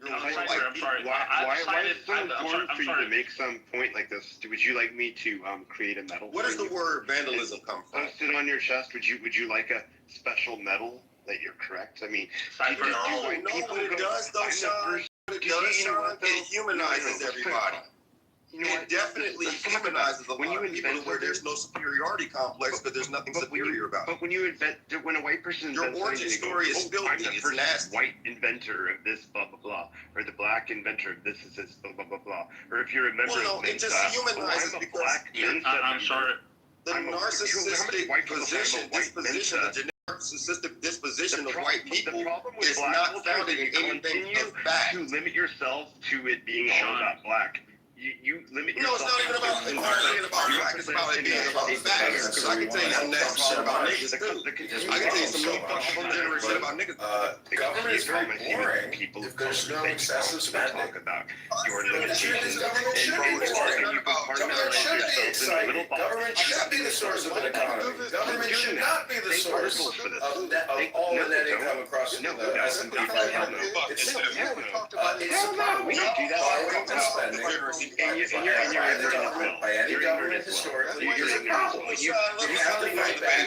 I'm sorry. Why is it so important for you to make some point like this? Would you like me to create a medal? Where does the word vandalism come from? Post it on your chest. Would you like a special medal that you're correct? I mean, what it does, though, Sean. It humanizes everybody. It definitely humanizes a lot of people where there's no superiority complex because there's nothing superior about it. But when a white person Your origin story is filthy. I'm the It's first nasty. white inventor of this, blah blah blah, or the black inventor of this is this, blah blah blah blah, or if you're a member Well, no, of it just Mensa, humanizes I'm a because black Mensa I'm sorry. the narcissistic disposition, the genetic narcissistic disposition of white people is not founded in anything of fact. To limit yourself to it being all about black. You limit No, yourself. it's not even about black. It's about it being about facts. Because I can tell you some nasty shit about niggas too. I can tell you some really fucking degenerate shit about niggas. Government is very boring if there's no excessive spending. About your limitations. Government should be boring. Government should be exciting. Government should be the source of an economy. Government should not be the source of all the net income across the S&P 500. It's We don't do that. borrowing and spending. By the government, by any government historically, is a problem. You have to fight back.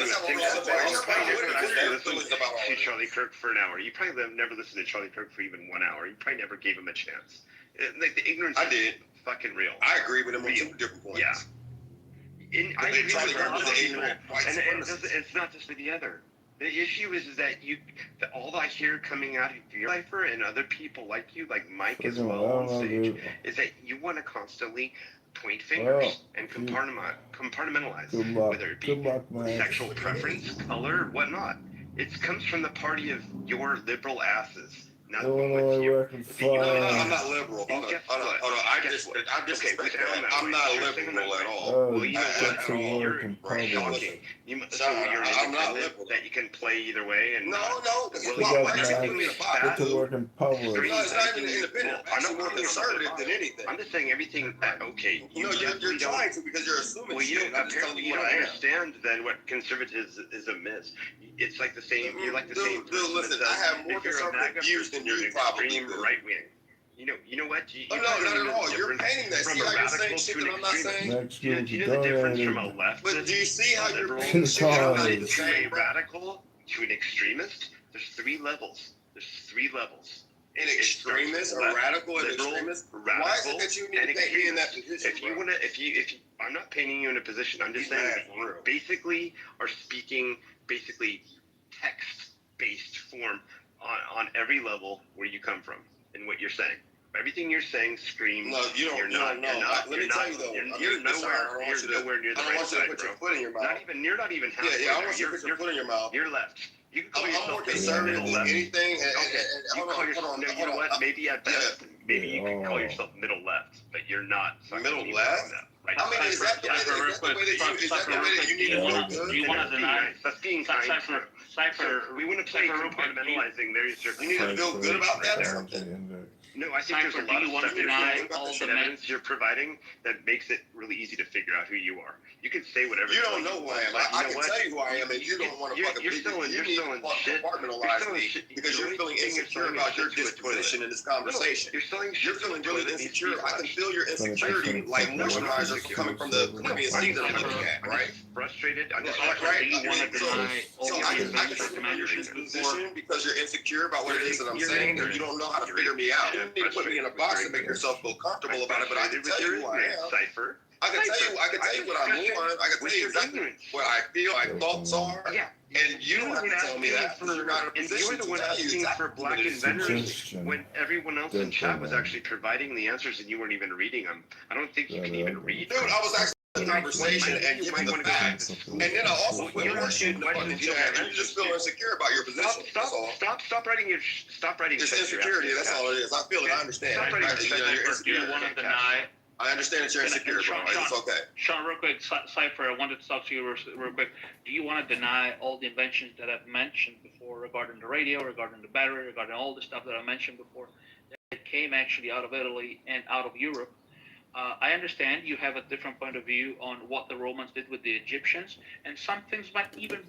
To Charlie Kirk for an hour. You probably never listened to Charlie Kirk for even 1 hour. You probably never gave him a chance. Like the ignorance I did. is fucking real. I agree with him on 2 different points. Yeah. I agree with Charlie a Kirk lot was of an people. ignorant white And supremacist. it's not just with the other. The issue is that all I hear coming out of your Cipher and other people like you, like Mike as well on stage, is that you want to constantly point fingers and compartmentalize, whether it be sexual preference, color, whatnot. It comes from the party of your liberal asses. Not Illinois working I'm not liberal. Hold on. I'm disrespecting that. I'm not liberal at all. Well, you know what? to work in You're public. shocking. I'm not liberal. That you can play either way. And No. Get to work in public. No, it's not even independent. I'm actually more conservative than anything. I'm just saying everything. Okay. No, you're trying to because you're assuming Well, shit. I'm just telling apparently you you what don't I am. understand then what conservatism is. It's like the same. You're like the same. Dude, listen, I have more conservative views than you probably do. Right wing. You know what? No, not at all. You're painting that. See how you're saying shit that I'm not saying? Next Do you week, know the difference from a donated. leftist? But do you see how you're liberal, painting shit that I'm not even to saying? a radical to an extremist? There's 3 levels. An extremist, a radical, an extremist. Why is it that you need to paint me in that position? If you want to, if you, I'm not painting you in a position. I'm just saying that you basically are speaking text-based form on every level where you come from and what you're saying. Everything you're saying screams. No, you don't. You're not. Let me tell you though. You're nowhere near the right side, put your bro. foot in your mouth. You're not even halfway. Yeah, I want you to put your foot in your mouth. You're left. You can call I'm yourself more conservative than anything. You know what? Maybe at best, maybe you can call yourself middle left, but you're not. Middle left? Right. I mean, is that the way that you need to look good? Do you want to deny? That's being kind. Cypher. We want to play compartmentalizing. You need to feel good about that or something. No, I think there's a lot of stuff evidence you're providing that makes it really easy to figure out who you are. You can say whatever. You don't know who I am. I can tell you who I am, and you don't want to fucking believe me. You need to compartmentalize me because you're feeling insecure about your disposition in this conversation. You're feeling really insecure. I can feel your insecurity like moisturizer coming from the previous seat that I'm looking at, right? Frustrated. I'm just right. So I can feel your disposition because you're insecure about what it is that I'm saying, and you don't know how to figure me out. You don't need to put me in a box to make yourself feel comfortable about it, but I can tell you who I am. Cipher. I can tell you what I'm on. I can tell you exactly what I feel, my thoughts are. Yeah. And you don't have to tell me that because you're not in a position to tell you exactly for black inventors when everyone else in chat was actually providing the answers and you weren't even reading them. I don't think you can even read. Dude, I was actually in a conversation and giving the facts. And then I also put more shit in the fucking chat and you just feel insecure about your position. Stop writing your It's insecurity, that's all it is. I feel it, I understand. Do you want to deny? I understand that you're insecure, bro. It's okay. Sean, real quick, Cypher, I wanted to talk to you real quick. Do you want to deny all the inventions that I've mentioned before regarding the radio, regarding the battery, regarding all the stuff that I mentioned before that came actually out of Italy and out of Europe? I understand you have a different point of view on what the Romans did with the Egyptians, and some things might even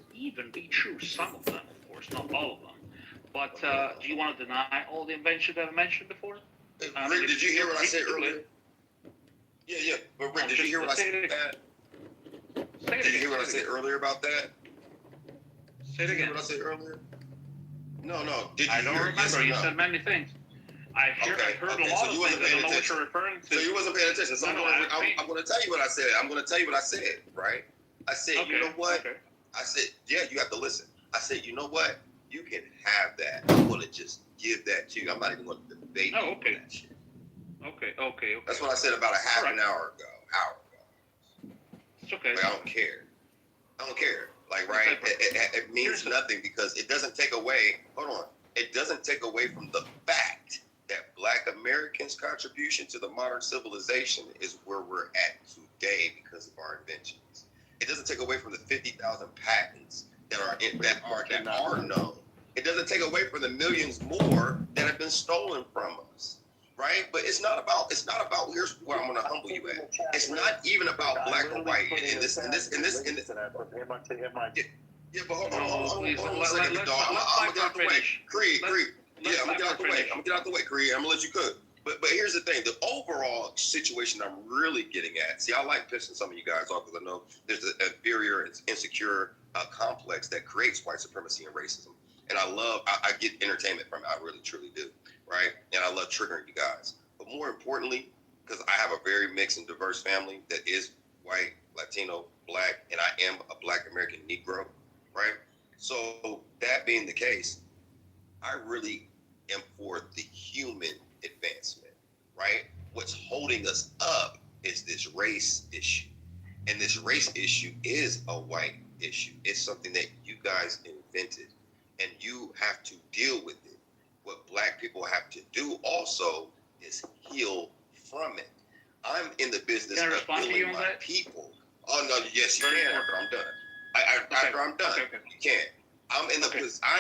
be true. Some of them, of course, not all of them. But do you want to deny all the inventions that I mentioned before? Rick, did you hear what I said earlier? Yeah. But Rick, did you hear what I said? Did you hear what I said earlier about that? Say it again. Did you hear what I said earlier? No. Did you I don't remember. You said many things. I heard a lot of things. I don't know what you're referring to. So you wasn't paying attention. So I'm going to tell you what I said. I'm going to tell you what I said, right? I said, you know what? Okay. I said, yeah, you have to listen. I said, you know what? You can have that. I'm going to just give that to you. I'm not even going to debate you on that shit. Okay. That's what I said about a half an hour ago. It's okay. Like, I don't care. Like, right? It means nothing because it doesn't take away. Hold on. It doesn't take away from the fact that Black Americans' contribution to the modern civilization is where we're at today because of our inventions. It doesn't take away from the 50,000 patents that are known. It doesn't take away from the millions more that have been stolen from us. Right? But it's not about, here's where I'm gonna humble you at. It's not even about black or white. Yeah, but hold on one second, dog. I'm gonna get out the way. Creed. Yeah, I'm gonna get out the way, Creed. I'm gonna let you cook. But here's the thing, the overall situation I'm really getting at. See, I like pissing some of you guys off because I know there's an inferior and insecure complex that creates white supremacy and racism. And I get entertainment from it. I really, truly do. Right? And I love triggering you guys. But more importantly, because I have a very mixed and diverse family that is white, Latino, Black, and I am a Black American Negro, right? So that being the case, I really am for the human advancement, right? What's holding us up is this race issue. And this race issue is a white issue. It's something that you guys invented, and you have to deal with it. What Black people have to do also is heal from it. I'm in the business of healing my people. Oh no, yes you can. After I'm done. After I'm done, you can. I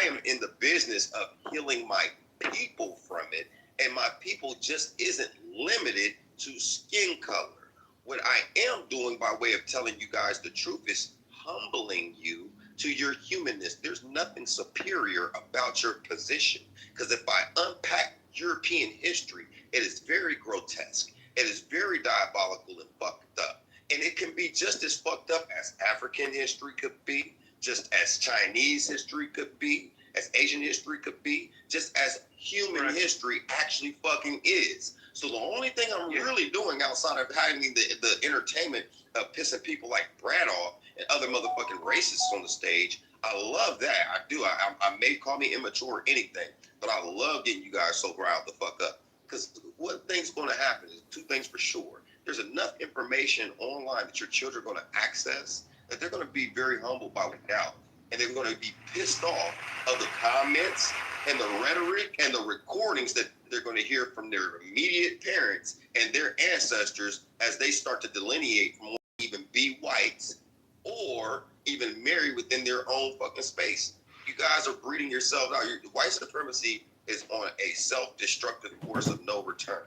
am in the business of healing my people from it, and my people just isn't limited to skin color. What I am doing by way of telling you guys the truth is humbling you to your humanness. There's nothing superior about your position. Because if I unpack European history, it is very grotesque. It is very diabolical and fucked up. And it can be just as fucked up as African history could be, just as Chinese history could be, as Asian history could be, just as human history actually fucking is. So the only thing I'm really doing outside of having the entertainment of pissing people like Brad off and other motherfucking racists on the stage, I love that. I do. I may call me immature or anything, but I love getting you guys so riled the fuck up. Because one thing's going to happen is two things for sure. There's enough information online that your children are going to access that they're going to be very humbled by without. And they're going to be pissed off of the comments and the rhetoric and the recordings that they're going to hear from their immediate parents and their ancestors as they start to delineate from what even be whites or even marry within their own fucking space. You guys are breeding yourselves out. White supremacy is on a self-destructive course of no return,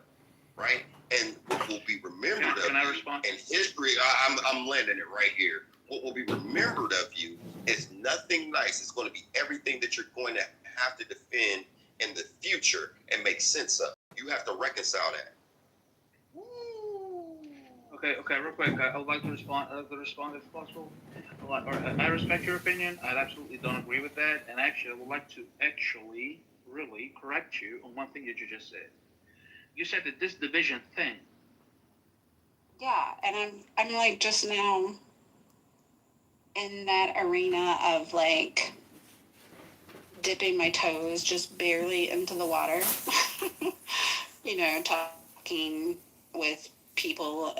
right? And what will be remembered of you in history, I'm landing it right here. What will be remembered of you is nothing nice. It's going to be everything that you're going to have to defend in the future and make sense of. You have to reconcile that. Okay, real quick. I would like to respond if possible. I respect your opinion. I absolutely don't agree with that. And actually, I would like to really correct you on one thing that you just said. You said that this division thing. Yeah, and I'm like just now in that arena of like dipping my toes just barely into the water. Talking with people,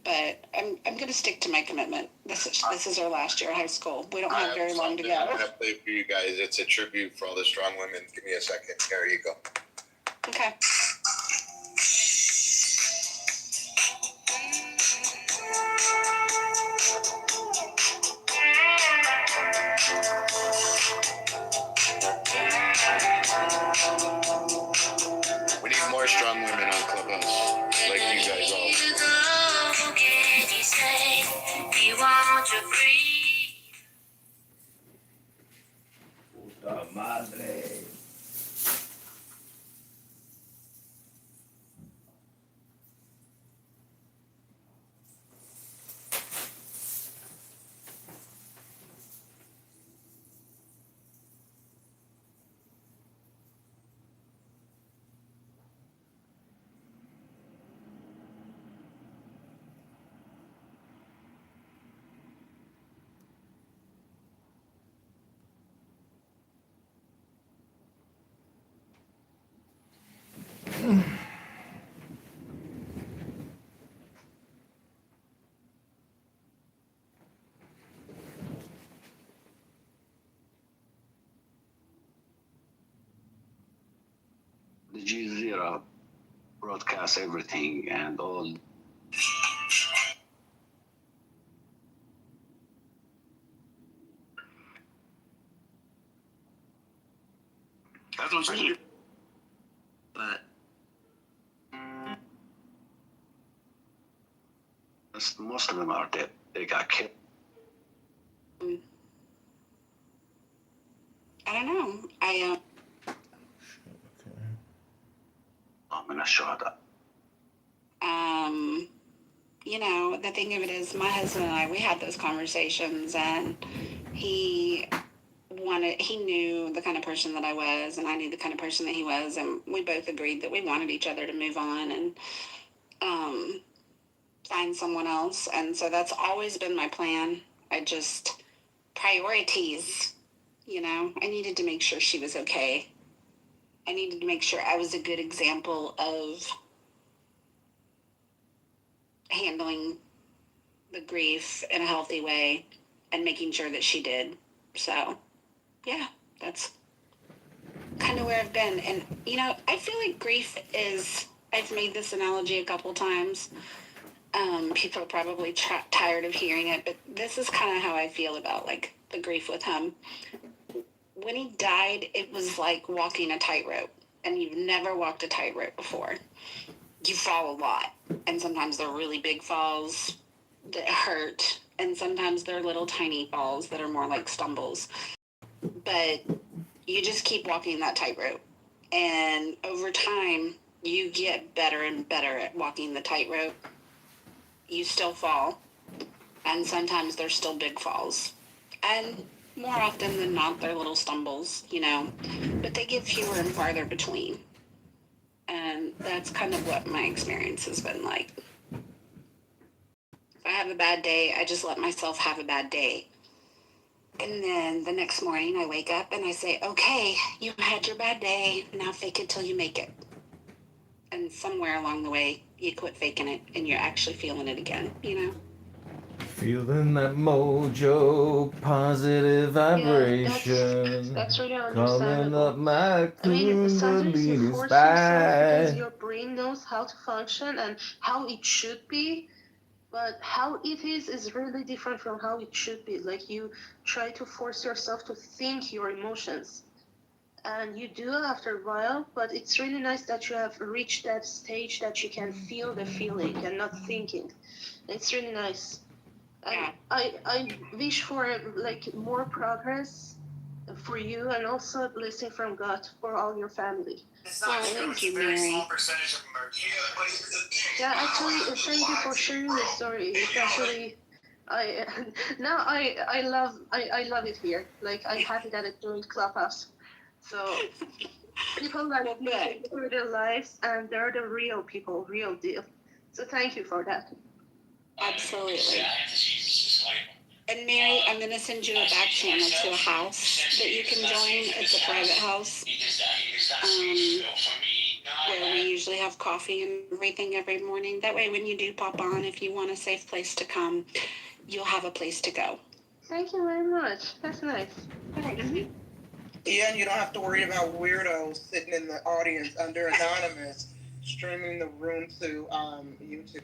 but I'm gonna stick to my commitment. This is our last year of high school. We don't have very long to go. I'm gonna play for you guys. It's a tribute for all the strong women. Give me a second. There you go. Okay. We need more strong women on Clubhouse, like you guys all. Puta madre. the Jazeera broadcast everything and all. That's what she did. But most of them are dead. They got killed. I don't know. I'm not sure that. You know, the thing of it is, my husband and I, we had those conversations, and he knew the kind of person that I was, and I knew the kind of person that he was, and we both agreed that we wanted each other to move on and find someone else. And so that's always been my plan. Priorities, you know, I needed to make sure she was okay. I needed to make sure I was a good example of handling the grief in a healthy way and making sure that she did. So, yeah, that's kind of where I've been. And, you know, I feel like grief is, I've made this analogy a couple times. People are probably tired of hearing it, but this is kind of how I feel about, like, the grief with him. When he died, it was like walking a tightrope, and you've never walked a tightrope before. You fall a lot, and sometimes they're really big falls that hurt, and sometimes they're little tiny falls that are more like stumbles. But you just keep walking that tightrope, and over time, you get better and better at walking the tightrope. You still fall, and sometimes they're still big falls, and more often than not, they're little stumbles, you know, but they get fewer and farther between. And that's kind of what my experience has been like. If I have a bad day, I just let myself have a bad day. And then the next morning I wake up and I say, okay, you had your bad day. Now fake it till you make it. And somewhere along the way, you quit faking it and you're actually feeling it again, you know? Feeling that mojo, positive vibration. That's really Calling understandable. up my I mean, sometimes you kundalini force yourself because spy. your brain knows how to function and how it should be, but how it is really different from how it should be. Like, you try to force yourself to think your emotions, and you do after a while, but it's really nice that you have reached that stage that you can feel the feeling and not thinking. It's really nice. And I wish for like more progress for you, and also blessing from God for all your family. Thank you, Mary. Yeah, actually, thank you for sharing the story. It's actually, I love it here. Like, I'm happy that it joined Clubhouse. So people like me through their lives, and they're the real people, real deal. So thank you for that. Absolutely. And Mary, I'm going to send you a back channel to a house that you can join. It's a private house where we usually have coffee and everything every morning. That way, when you do pop on, if you want a safe place to come, you'll have a place to go. Thank you very much. That's nice. Mm-hmm. Yeah, and you don't have to worry about weirdos sitting in the audience under anonymous, streaming the room to YouTube.